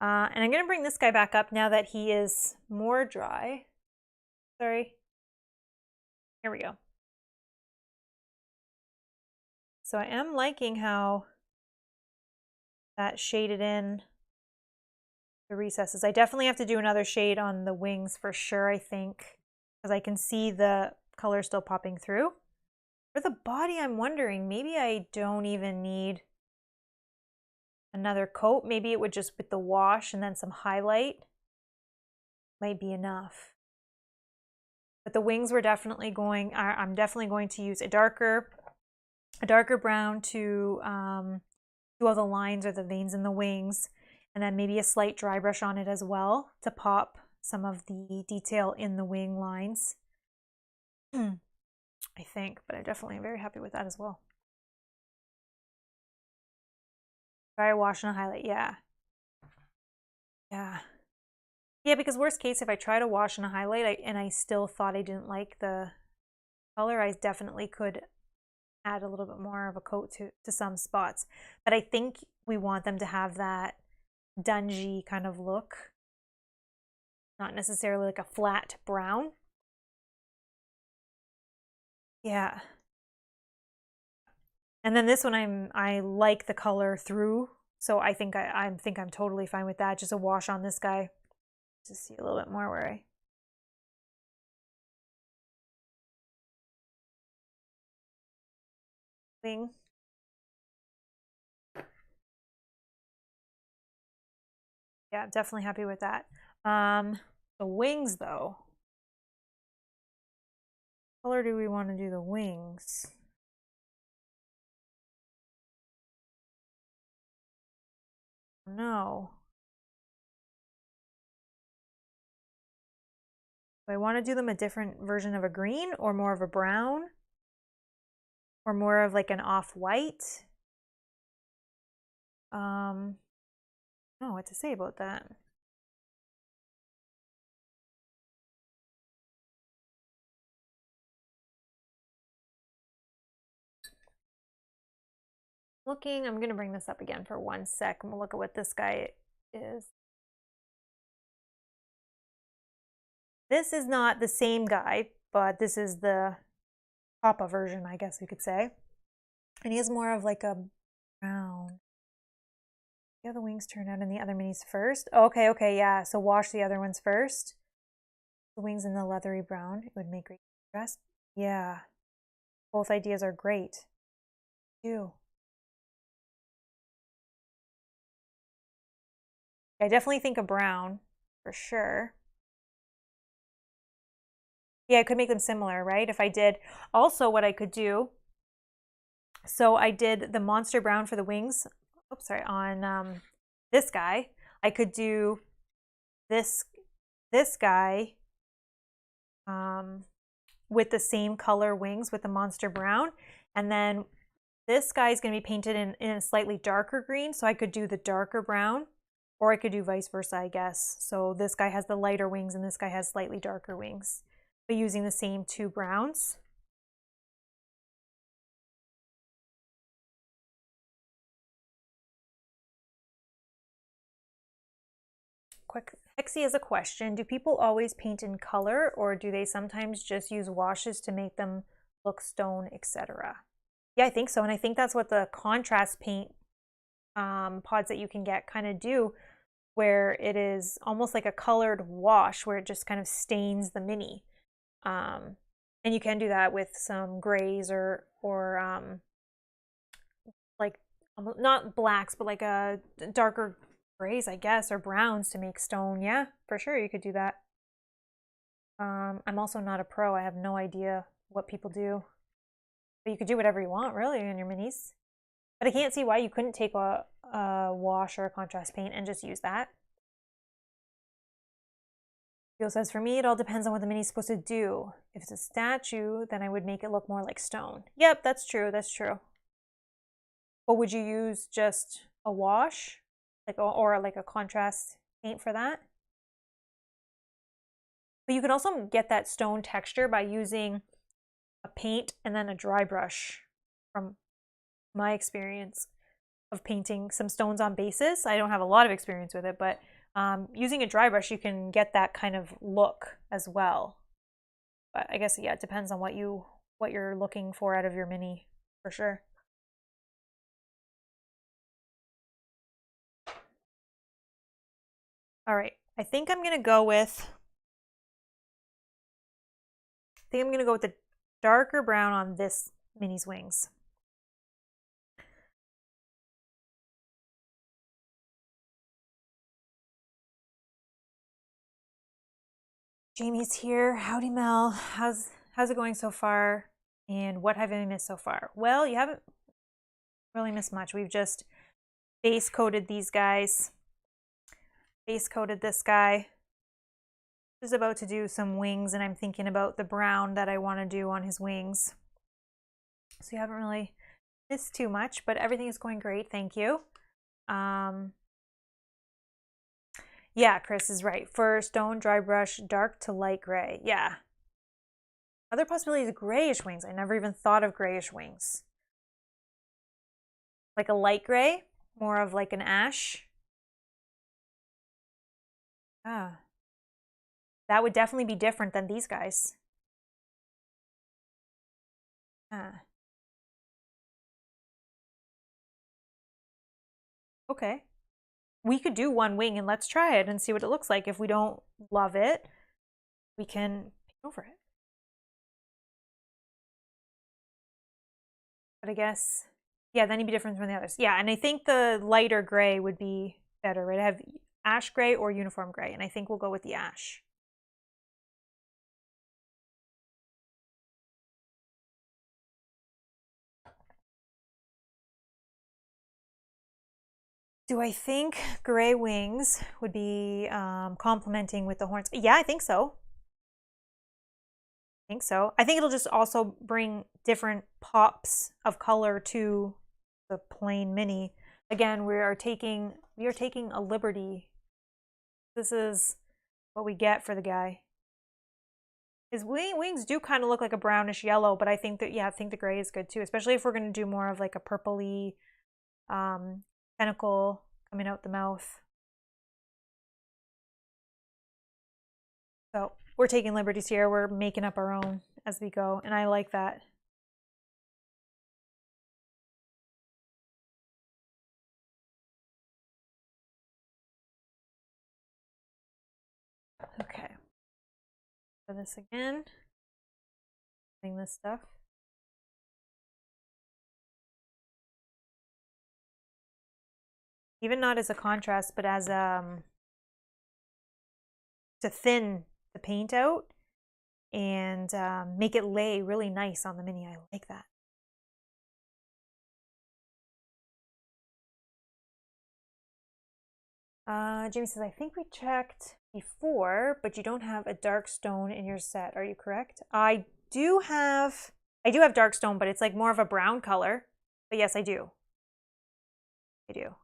and I'm gonna bring this guy back up now that he is more dry. Sorry. Here we go. So I am liking how that shaded in the recesses. I definitely have to do another shade on the wings for sure, I think, because I can see the color still popping through. For the body, I'm wondering, maybe I don't even need another coat. Maybe it would just, with the wash and then some highlight, might be enough. But the wings were definitely going, I'm definitely going to use a darker brown to do all the lines or the veins in the wings, and then maybe a slight dry brush on it as well to pop some of the detail in the wing lines. I think, but I definitely am very happy with that as well. Try a wash and a highlight, yeah. Yeah, because worst case, if I try to wash and a highlight and I still thought I didn't like the color, I definitely could add a little bit more of a coat to some spots. But I think we want them to have that dungy kind of look, not necessarily like a flat brown. Yeah. And then this one I like the color through, so I think I'm totally fine with that. Just a wash on this guy. Just see a little bit more where I wing. Yeah, definitely happy with that. The wings though. What color do we want to do the wings? No. Do I want to do them a different version of a green or more of a brown? Or more of like an off-white? I don't know what to say about that. Looking, I'm going to bring this up again for 1 sec and we'll look at what this guy is. This is not the same guy, but this is the Papa version, I guess we could say. And he has more of like a brown. See how the wings turn out in the other minis first? Okay, yeah. So wash the other ones first. The wings in the leathery brown. It would make great contrast. Yeah. Both ideas are great. Too. I definitely think a brown for sure. Yeah, I could make them similar, right? If I did also what I could do. So I did the monster brown for the wings. Oops, sorry, on this guy. I could do this guy with the same color wings with the monster brown, and then this guy is going to be painted in a slightly darker green, so I could do the darker brown, or I could do vice versa, I guess. So this guy has the lighter wings and this guy has slightly darker wings, but using the same two browns. Quick, Hexy has a question. Do people always paint in color, or do they sometimes just use washes to make them look stone, etc.? Yeah, I think so, and I think that's what the contrast paint pods that you can get kind of do, where it is almost like a colored wash where it just kind of stains the mini. And you can do that with some grays or like not blacks, but like a darker grays, I guess, or browns to make stone. Yeah, for sure you could do that. I'm also not a pro. I have no idea what people do. But you could do whatever you want, really, in your minis. But I can't see why you couldn't take a wash or a contrast paint and just use that. Theo says, for me, it all depends on what the mini is supposed to do. If it's a statue, then I would make it look more like stone. Yep, that's true. That's true. But would you use just a wash, or like a contrast paint for that? But you can also get that stone texture by using a paint and then a dry brush, from my experience of painting some stones on bases. I don't have a lot of experience with it, but using a dry brush, you can get that kind of look as well. But I guess, yeah, it depends on what you're looking for out of your mini, for sure. All right, I think I'm gonna go with the darker brown on this mini's wings. Jamie's here. Howdy, Mel. How's it going so far? And what have I missed so far? Well, you haven't really missed much. We've just base coated these guys. Base coated this guy. Just about to do some wings, and I'm thinking about the brown that I want to do on his wings. So you haven't really missed too much, but everything is going great. Thank you. Yeah, Chris is right. For stone, dry brush, dark to light gray. Yeah. Other possibilities, grayish wings. I never even thought of grayish wings. Like a light gray, more of like an ash. Ah. That would definitely be different than these guys. Ah. Okay. We could do one wing and let's try it and see what it looks like. If we don't love it, we can paint over it. But I guess, yeah, then he'd be different from the others. Yeah, and I think the lighter gray would be better, right? I have ash gray or uniform gray, and I think we'll go with the ash. Do I think gray wings would be complementing with the horns? Yeah, I think so. I think so. I think it'll just also bring different pops of color to the plain mini. Again, we are taking a liberty. This is what we get for the guy. His wings do kind of look like a brownish yellow, but I think that, yeah, I think the gray is good too, especially if we're going to do more of like a purpley tentacle coming out the mouth. So we're taking liberties here. We're making up our own as we go, and I like that. Okay. For this again. Doing this stuff. Even not as a contrast, but as to thin the paint out and make it lay really nice on the mini. I like that. Jamie says, I think we checked before, but you don't have a dark stone in your set. Are you correct? I do have dark stone, but it's like more of a brown color. But yes, I do. I do.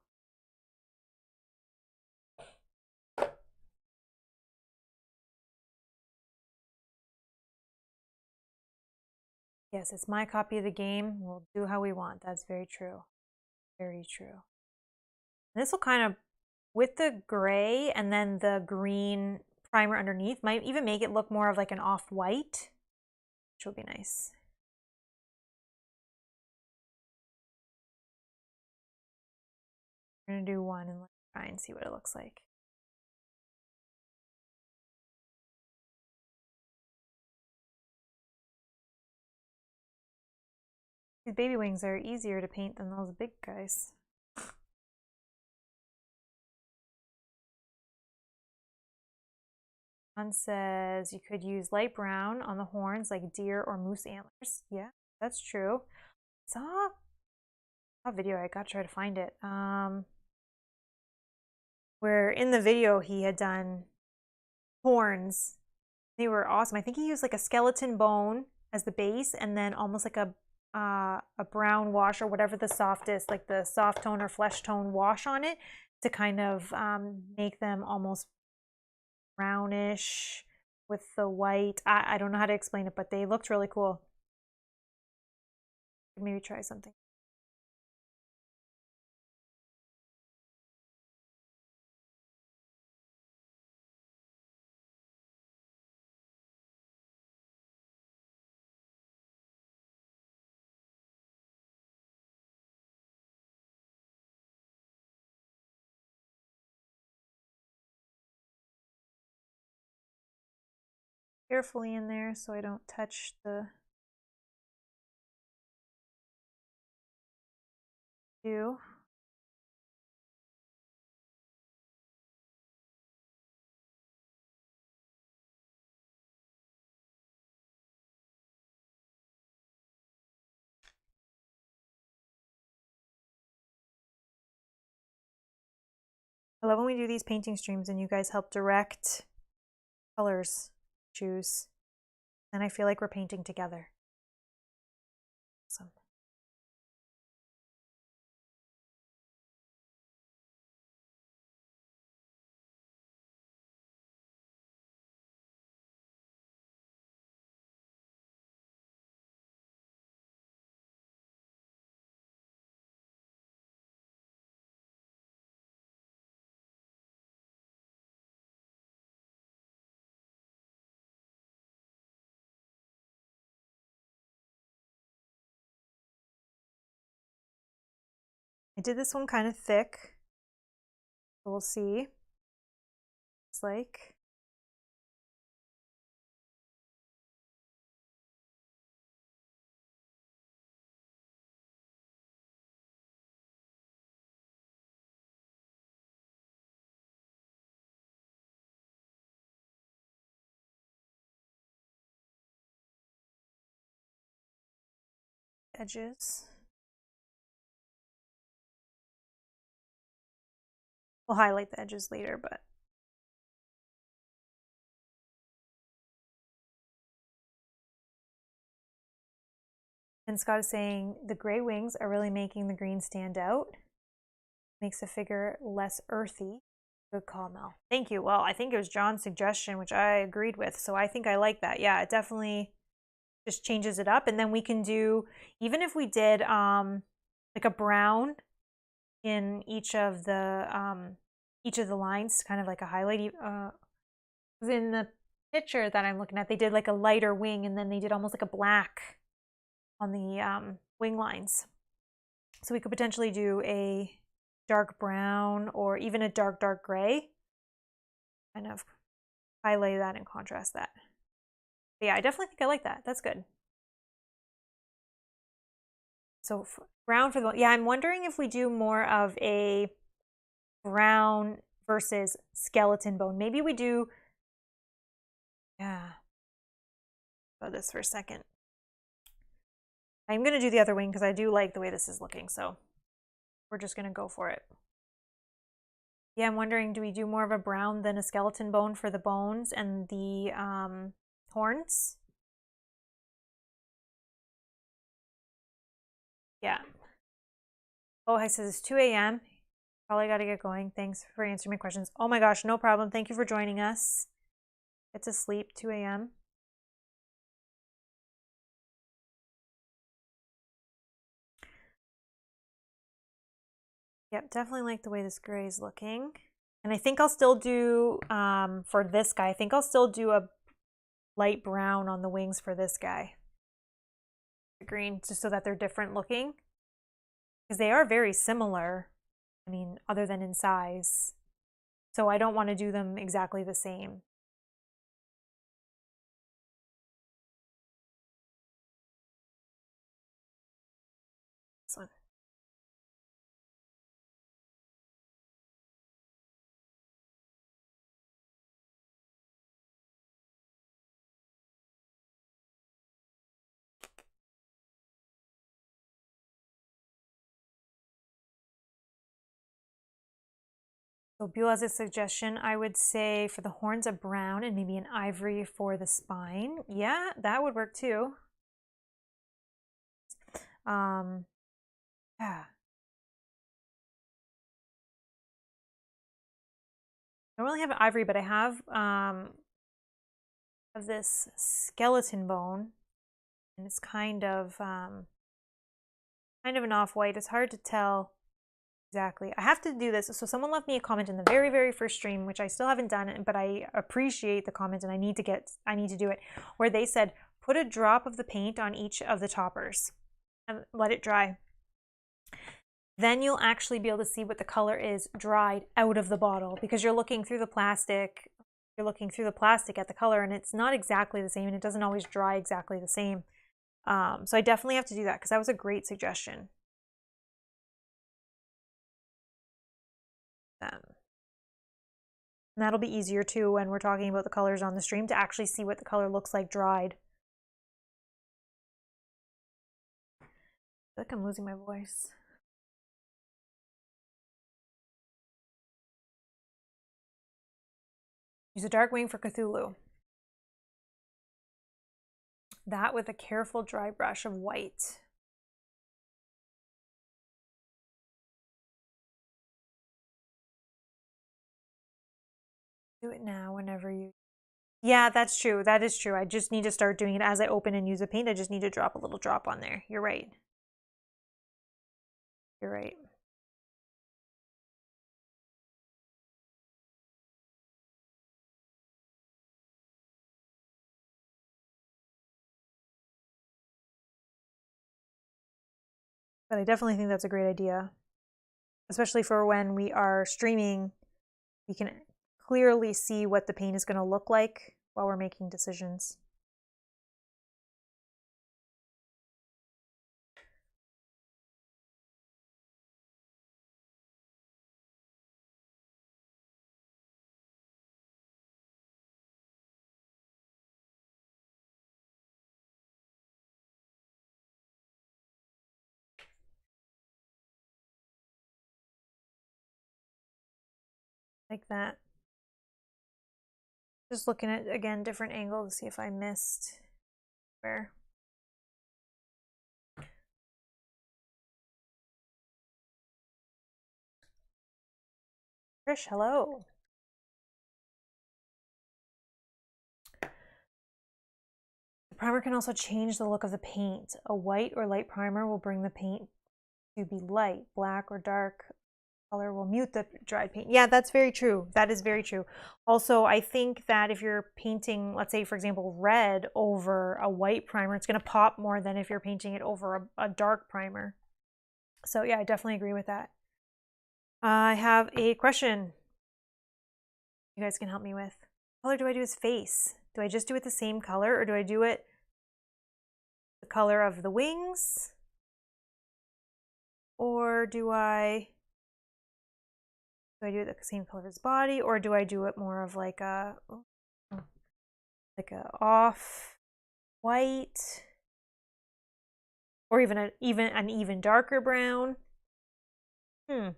Yes, it's my copy of the game. We'll do how we want. That's very true. Very true. And this will kind of, with the gray and then the green primer underneath, might even make it look more of like an off-white, which will be nice. We're going to do one and let's try and see what it looks like. These baby wings are easier to paint than those big guys. One says you could use light brown on the horns like deer or moose antlers. Yeah, that's true. I saw a video, I gotta try to find it. Where in the video he had done horns. They were awesome. I think he used like a skeleton bone as the base and then almost like a brown wash or whatever the softest, like the soft tone or flesh tone wash on it to kind of make them almost brownish with the white. I don't know how to explain it, but they looked really cool. Maybe try something. carefully in there so I don't touch the do. I love when we do these painting streams and you guys help direct colors, choose, and I feel like we're painting together. Awesome. I did this one kind of thick. So we'll see. It's like. Edges. We'll highlight the edges later, but and Scott is saying the gray wings are really making the green stand out. Makes the figure less earthy. Good call, Mel. Thank you. Well, I think it was John's suggestion, which I agreed with, so I think I like that. Yeah, it definitely just changes it up. And then we can do, even if we did like a brown in each of the lines, kind of like a highlight. In the picture that I'm looking at, they did like a lighter wing and then they did almost like a black on the wing lines. So we could potentially do a dark brown or even a dark gray, kind of highlight that and contrast that. But yeah, I definitely think I like that. That's good. So brown for the, yeah, I'm wondering if we do more of a brown versus skeleton bone. Maybe we do, yeah, about this for a second. I'm going to do the other wing because I do like the way this is looking, so we're just going to go for it. Yeah, I'm wondering, do we do more of a brown than a skeleton bone for the bones and the horns? Yeah. Oh, I says it's 2 a.m. Probably got to get going. Thanks for answering my questions. Oh my gosh, no problem. Thank you for joining us. Get to sleep, 2 a.m. Yep, definitely like the way this gray is looking. And I think I'll still do, for this guy, I think I'll still do a light brown on the wings for this guy. The green, just so that they're different looking. Because they are very similar, I mean, other than in size. So I don't want to do them exactly the same. This one. So Buell has a suggestion. I would say for the horns a brown and maybe an ivory for the spine. Yeah, that would work too. Yeah. I don't really have ivory, but I have this skeleton bone, and it's kind of an off-white. It's hard to tell exactly. I have to do this. So someone left me a comment in the very, very first stream, which I still haven't done, but I appreciate the comment and I need to do it, where they said, put a drop of the paint on each of the toppers and let it dry. Then you'll actually be able to see what the color is dried out of the bottle, because you're looking through the plastic. you're looking through the plastic at the color and it's not exactly the same and it doesn't always dry exactly the same. So I definitely have to do that because that was a great suggestion. And that'll be easier too when we're talking about the colors on the stream to actually see what the color looks like dried. I feel like I'm losing my voice. Use a dark wing for Cthulhu. That with a careful dry brush of white. Do it now whenever you... Yeah, that's true. That is true. I just need to start doing it as I open and use a paint. I just need to drop a little drop on there. You're right. You're right. But I definitely think that's a great idea. Especially for when we are streaming, we can clearly see what the paint is going to look like while we're making decisions. Like that. Just looking at, again, different angles to see if I missed where. Trish, hello. The primer can also change the look of the paint. A white or light primer will bring the paint to be light. Black or dark color will mute the dried paint. Yeah, that's very true. That is very true. Also, I think that if you're painting, let's say, for example, red over a white primer, it's going to pop more than if you're painting it over a dark primer. So yeah, I definitely agree with that. I have a question you guys can help me with. What color do I do his face? Do I just do it the same color, or do I do it the color of the wings? Or do I do it the same color of his body, or do I do it more of like a off white, or even an even darker brown? Do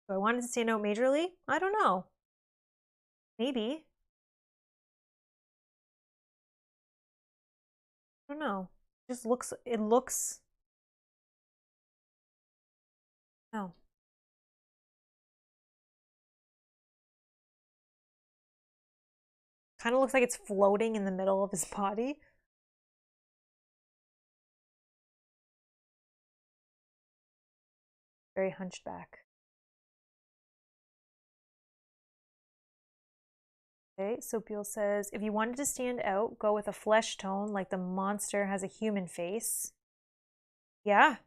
I want it to stand out majorly? I don't know. Maybe. I don't know. It looks. No. Kind of looks like it's floating in the middle of his body. Very hunched back. Okay, Sopiel says, if you wanted to stand out, go with a flesh tone like the monster has a human face. Yeah.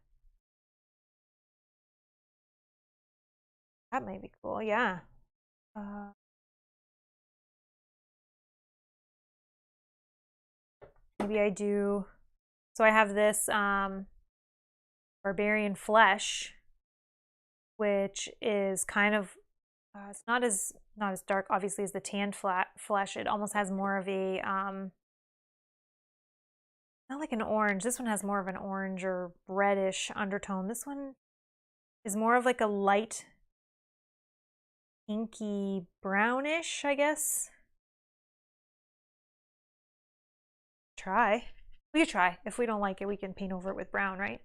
That might be cool, yeah. Maybe I do, so I have this barbarian flesh, which is kind of, it's not as dark, obviously, as the tanned flesh. It almost has more of a, not like an orange. This one has more of an orange or reddish undertone. This one is more of like a light pinky brownish, I guess. Try. We could try. If we don't like it, we can paint over it with brown, right?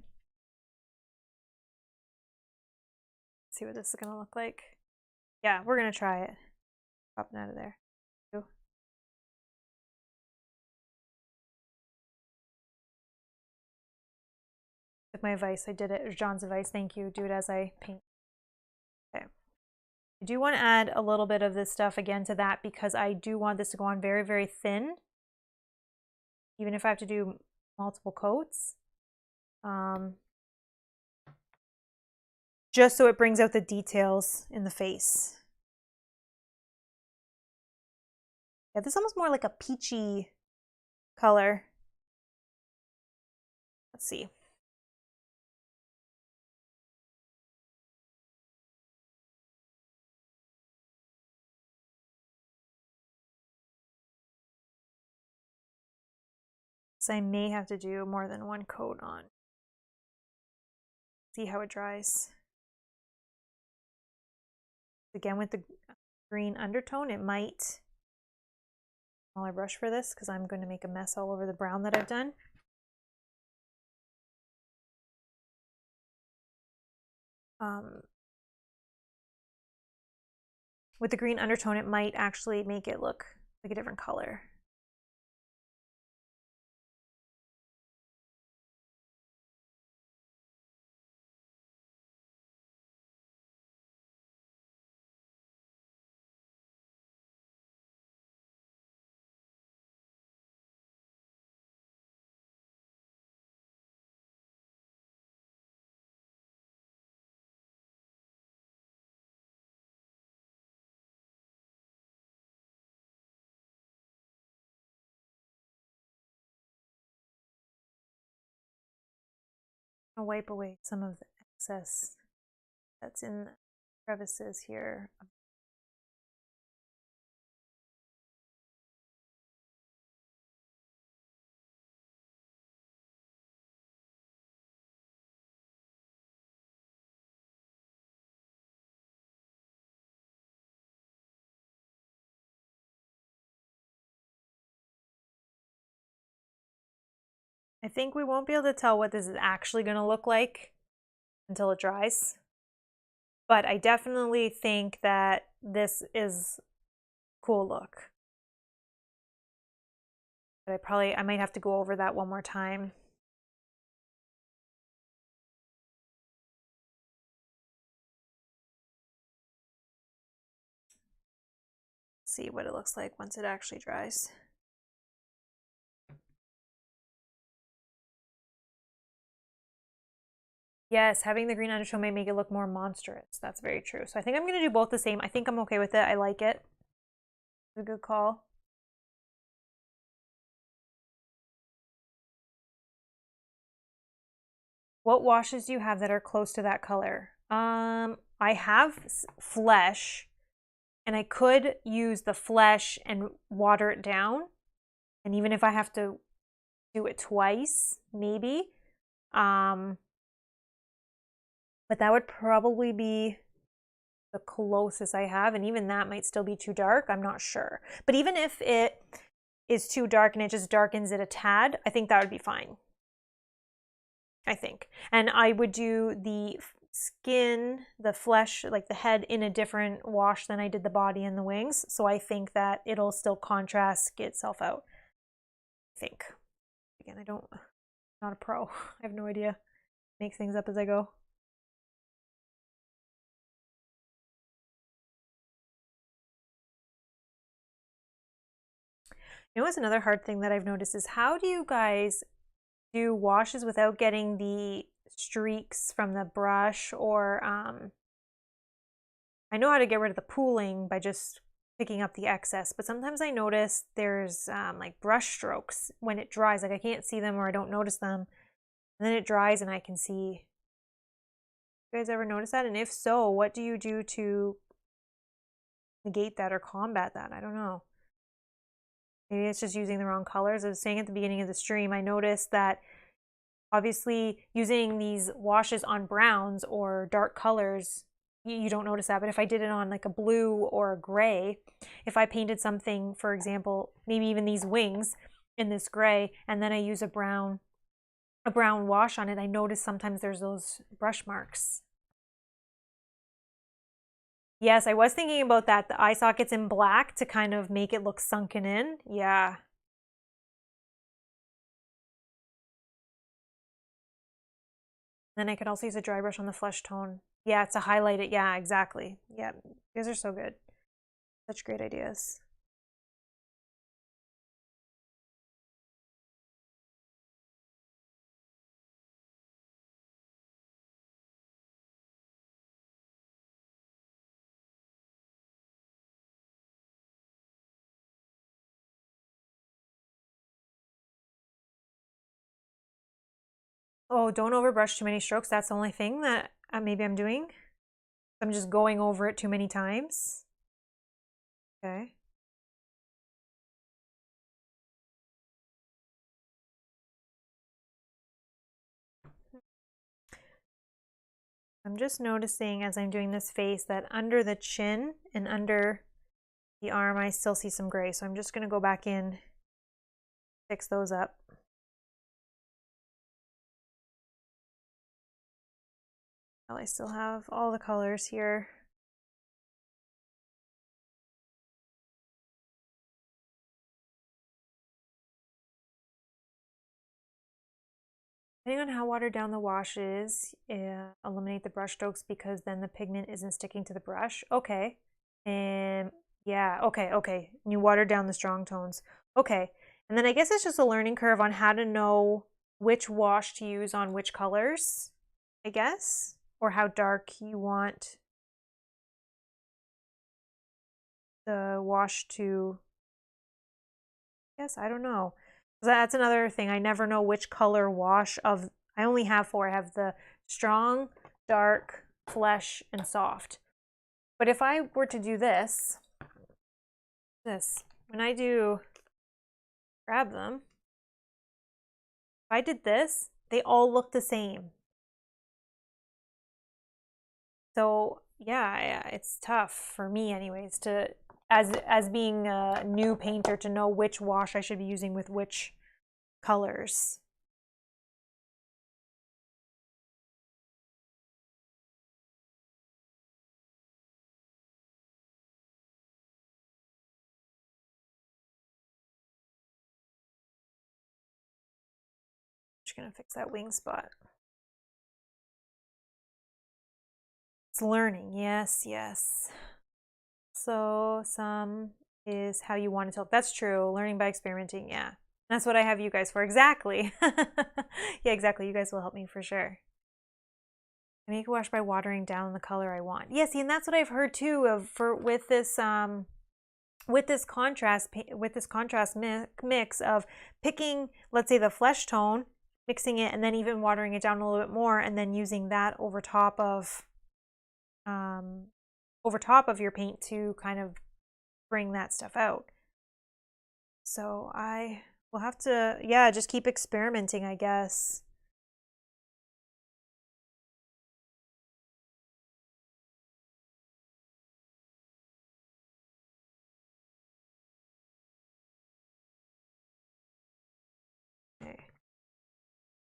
See what this is gonna look like. Yeah, we're gonna try it. Popping out of there. With my advice, I did it. It was John's advice. Thank you. Do it as I paint. Okay. I do want to add a little bit of this stuff again to that because I do want this to go on very, very thin. Even if I have to do multiple coats. just so it brings out the details in the face. Yeah, this is almost more like a peachy color. Let's see. So I may have to do more than one coat on. See how it dries. Again, with the green undertone, it might, smaller brush for this because I'm going to make a mess all over the brown that I've done. With the green undertone, it might actually make it look like a different color. I'll wipe away some of the excess that's in the crevices here. I think we won't be able to tell what this is actually going to look like until it dries. But I definitely think that this is a cool look. But I might have to go over that one more time. See what it looks like once it actually dries. Yes, having the green undertone may make it look more monstrous. That's very true. So I think I'm going to do both the same. I think I'm okay with it. I like it. It's a good call. What washes do you have that are close to that color? I have Flesh, and I could use the Flesh and water it down. And even if I have to do it twice, maybe. But that would probably be the closest I have, and even that might still be too dark. I'm not sure. But even if it is too dark and it just darkens it a tad, I think that would be fine. I think. And I would do the skin, the flesh, like the head, in a different wash than I did the body and the wings. So I think that it'll still contrast, get itself out. I think. Again, I'm not a pro. I have no idea. Make things up as I go. You know what's another hard thing that I've noticed is how do you guys do washes without getting the streaks from the brush, or I know how to get rid of the pooling by just picking up the excess, but sometimes I notice there's like brush strokes when it dries. Like I can't see them or I don't notice them, and then it dries and I can see. You guys ever notice that? And if so, what do you do to negate that or combat that? I don't know. Maybe it's just using the wrong colors. I was saying at the beginning of the stream, I noticed that obviously using these washes on browns or dark colors, you don't notice that. But if I did it on like a blue or a gray, if I painted something, for example, maybe even these wings in this gray, and then I use a brown wash on it, I notice sometimes there's those brush marks. Yes, I was thinking about that. The eye sockets in black to kind of make it look sunken in. Yeah. Then I could also use a dry brush on the flesh tone. Yeah, to highlight it. Yeah, exactly. Yeah, you guys are so good. Such great ideas. Oh, don't overbrush too many strokes. That's the only thing that maybe I'm doing. I'm just going over it too many times. Okay. I'm just noticing as I'm doing this face that under the chin and under the arm, I still see some gray. So I'm just going to go back in, fix those up. Well, I still have all the colors here. Depending on how watered down the wash is, eliminate the brush strokes because then the pigment isn't sticking to the brush. Okay. And yeah, okay. You watered down the strong tones. Okay. And then I guess it's just a learning curve on how to know which wash to use on which colors, I guess, or how dark you want the wash to, I don't know. That's another thing. I never know which color wash of, I only have 4. I have the strong, dark, flesh, and soft. But if I were to do this, when I do grab them, if I did this, they all look the same. So yeah, it's tough for me anyways to, as being a new painter, to know which wash I should be using with which colors. Just gonna fix that wing spot. It's learning, yes. So some is how you want it to look. That's true. Learning by experimenting, yeah. That's what I have you guys for. Exactly. Yeah, exactly. You guys will help me for sure. I make a wash by watering down the color I want. Yeah, see, and that's what I've heard too with this contrast mix of picking, let's say, the flesh tone, mixing it, and then even watering it down a little bit more, and then using that over top of your paint to kind of bring that stuff out. So I will have to, yeah, just keep experimenting, I guess. Okay.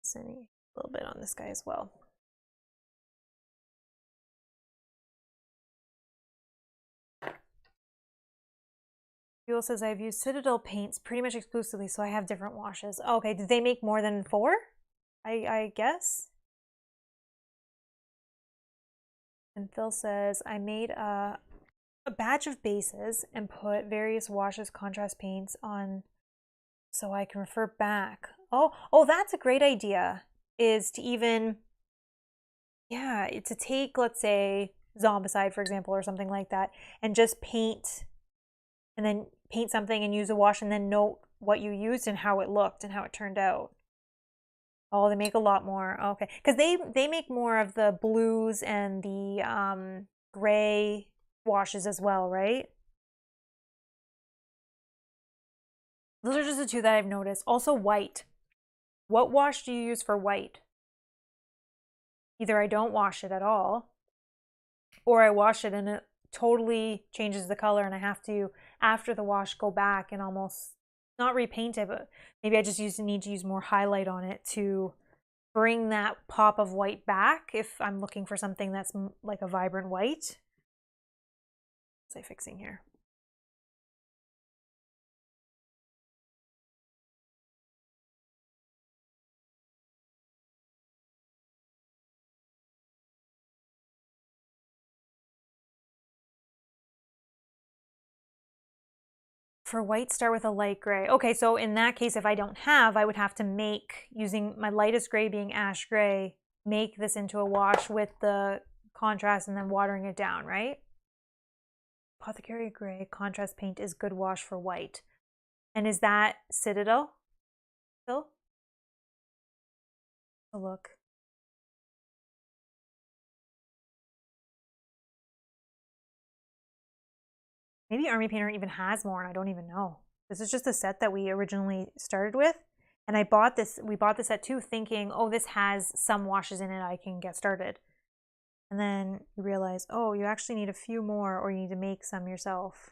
Sending a little bit on this guy as well. Buell says, I've used Citadel paints pretty much exclusively, so I have different washes. Okay, did they make more than 4? I guess. And Phil says, I made a batch of bases and put various washes, contrast paints on so I can refer back. Oh, that's a great idea, is to even, yeah, to take, let's say, Zombicide, for example, or something like that, and just paint, and then paint something and use a wash, and then note what you used and how it looked and how it turned out. Oh, they make a lot more. Okay, because they make more of the blues and the gray washes as well, right? Those are just the 2 that I've noticed. Also white. What wash do you use for white? Either I don't wash it at all, or I wash it and it totally changes the color and I have to, after the wash, go back and almost, not repaint it, but maybe I just need to use more highlight on it to bring that pop of white back if I'm looking for something that's like a vibrant white. What's I fixing here? For white, start with a light gray. Okay, so in that case, if I don't have, I would have to make, using my lightest gray being ash gray, make this into a wash with the contrast and then watering it down, right? Apothecary gray contrast paint is good wash for white. And is that Citadel? Phil? a look. Maybe Army Painter even has more and I don't even know. This is just a set that we originally started with. And we bought this set too thinking, oh, this has some washes in it, I can get started. And then you realize, oh, you actually need a few more or you need to make some yourself.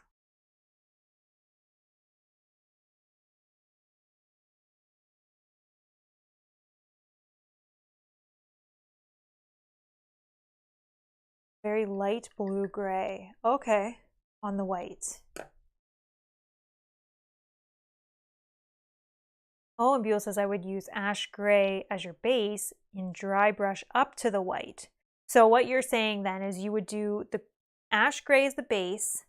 Very light blue-gray. Okay, on the white. Oh, and Buell says I would use ash gray as your base and dry brush up to the white. So what you're saying then is you would do the ash gray as the base,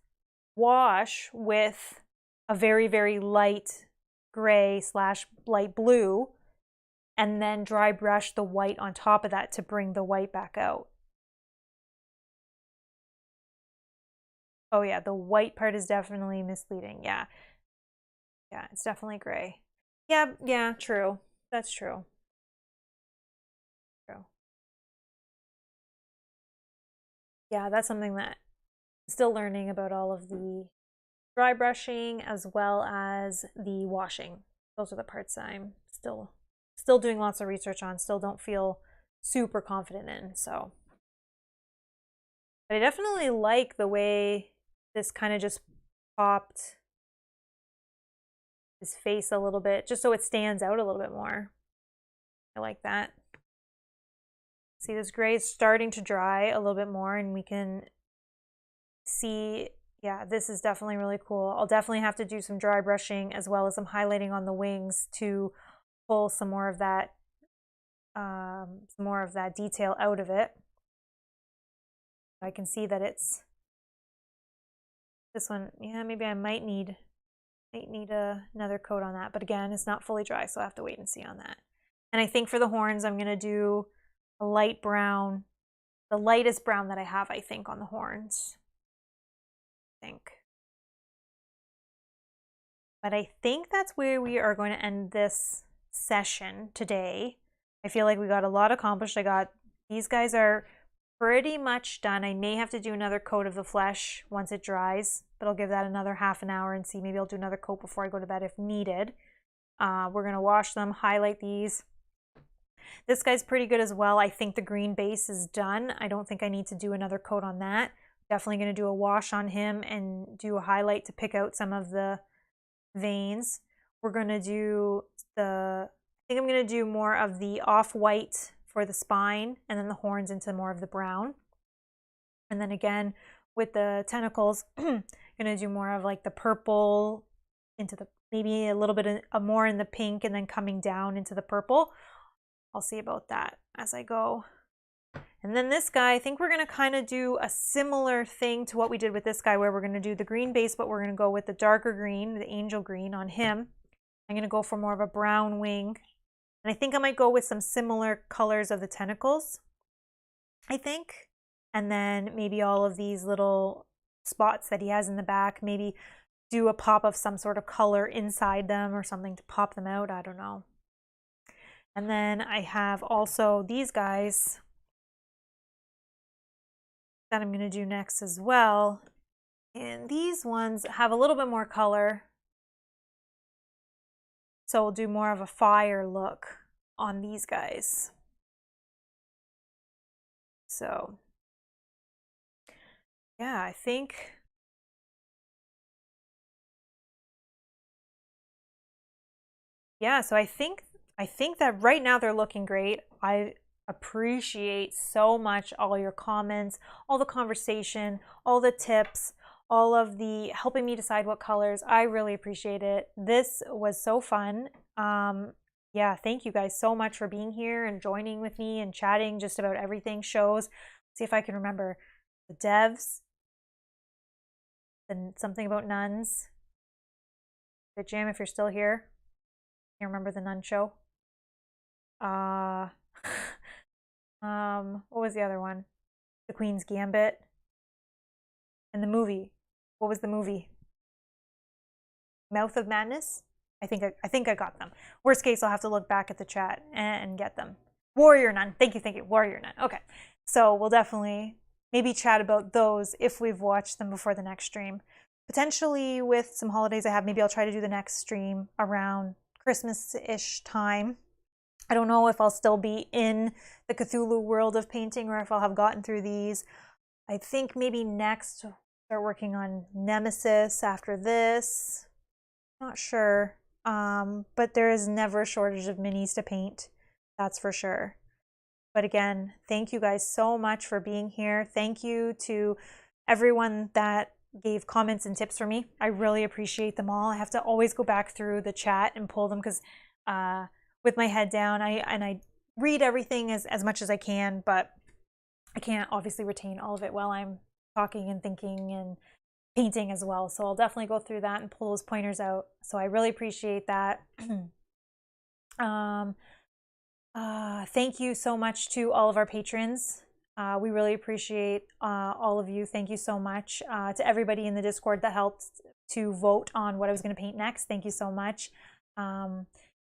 wash with a very, very light gray / light blue, and then dry brush the white on top of that to bring the white back out. Oh yeah, the white part is definitely misleading. Yeah. Yeah, it's definitely gray. Yeah, true. That's true. True. Yeah, that's something that I'm still learning about all of the dry brushing as well as the washing. Those are the parts I'm still doing lots of research on, still don't feel super confident in, so. But I definitely like the way this kind of just popped his face a little bit, just so it stands out a little bit more. I like that. See, this gray is starting to dry a little bit more and we can see, yeah, this is definitely really cool. I'll definitely have to do some dry brushing as well as some highlighting on the wings to pull some more of that detail out of it. I can see that it's this one. Yeah, maybe I might need another coat on that, but again, it's not fully dry, so I have to wait and see on that. And I think for the horns, I'm gonna do a light brown, the lightest brown that I have, I think, on the horns. But I think that's where we are going to end this session today. I feel like we got a lot accomplished. These guys are pretty much done. I may have to do another coat of the flesh once it dries, but I'll give that another half an hour and see. Maybe I'll do another coat before I go to bed if needed. We're going to wash them, highlight these. This guy's pretty good as well. I think the green base is done. I don't think I need to do another coat on that. Definitely going to do a wash on him and do a highlight to pick out some of the veins. We're going to do I think I'm going to do more of the off-white for the spine and then the horns into more of the brown. And then again, with the tentacles, going to do more of like the purple into the, maybe a little bit more in the pink and then coming down into the purple. I'll see about that as I go. And then this guy, I think we're going to kind of do a similar thing to what we did with this guy, where we're going to do the green base, but we're going to go with the darker green, the angel green on him. I'm going to go for more of a brown wing. And I think I might go with some similar colors of the tentacles, I think. And then maybe all of these little spots that he has in the back, maybe do a pop of some sort of color inside them or something to pop them out. I don't know. And then I have also these guys that I'm going to do next as well. And these ones have a little bit more color. So we'll do more of a fire look on these guys. So yeah, I think so I think that right now they're looking great. I appreciate so much all your comments, all the conversation, all the tips, all of the helping me decide what colors. I really appreciate it. This was so fun. Yeah, thank you guys so much for being here and joining with me and chatting just about everything. Shows. See if I can remember the devs, and something about nuns. The Jam, if you're still here. Can't remember the nun show. What was the other one? The Queen's Gambit. And the movie. What was the movie? Mouth of Madness? I think I got them. Worst case, I'll have to look back at the chat and get them. Warrior Nun. Thank you. Warrior Nun. Okay. So we'll definitely maybe chat about those if we've watched them before the next stream. Potentially with some holidays I have, maybe I'll try to do the next stream around Christmas-ish time. I don't know if I'll still be in the Cthulhu world of painting or if I'll have gotten through these. I think maybe next I'll start working on Nemesis after this. Not sure. But there is never a shortage of minis to paint. That's for sure. But again, thank you guys so much for being here. Thank you to everyone that gave comments and tips for me. I really appreciate them all. I have to always go back through the chat and pull them because with my head down, I read everything as much as I can, but I can't obviously retain all of it while I'm talking and thinking and painting as well. So I'll definitely go through that and pull those pointers out. So I really appreciate that. Thank you so much to all of our patrons. We really appreciate all of you. Thank you so much to everybody in the Discord that helped to vote on what I was going to paint next. Thank you so much.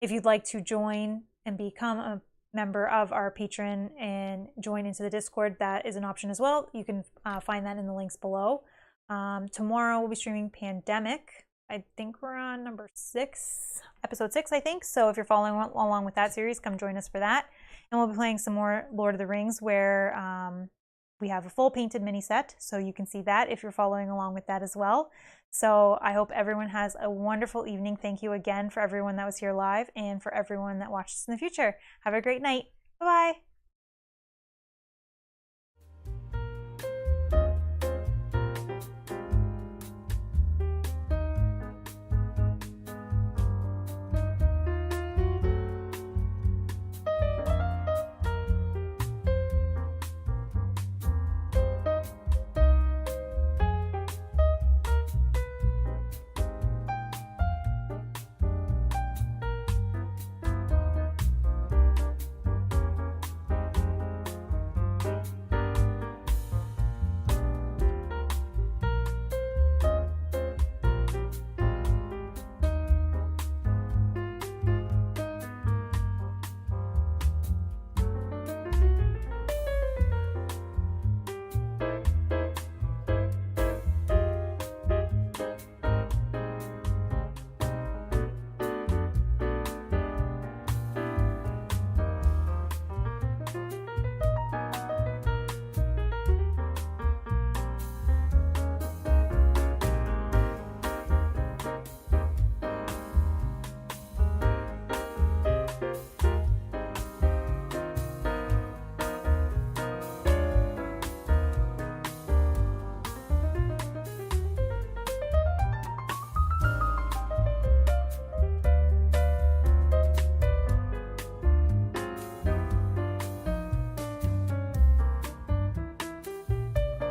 If you'd like to join and become a member of our patron and join into the Discord, that is an option as well. You can find that in the links below. Tomorrow we'll be streaming Pandemic. I think we're on number 6, episode 6, I think. So if you're following along with that series, come join us for that. And we'll be playing some more Lord of the Rings where we have a full painted mini set. So you can see that if you're following along with that as well. So I hope everyone has a wonderful evening. Thank you again for everyone that was here live and for everyone that watches in the future. Have a great night. Bye-bye.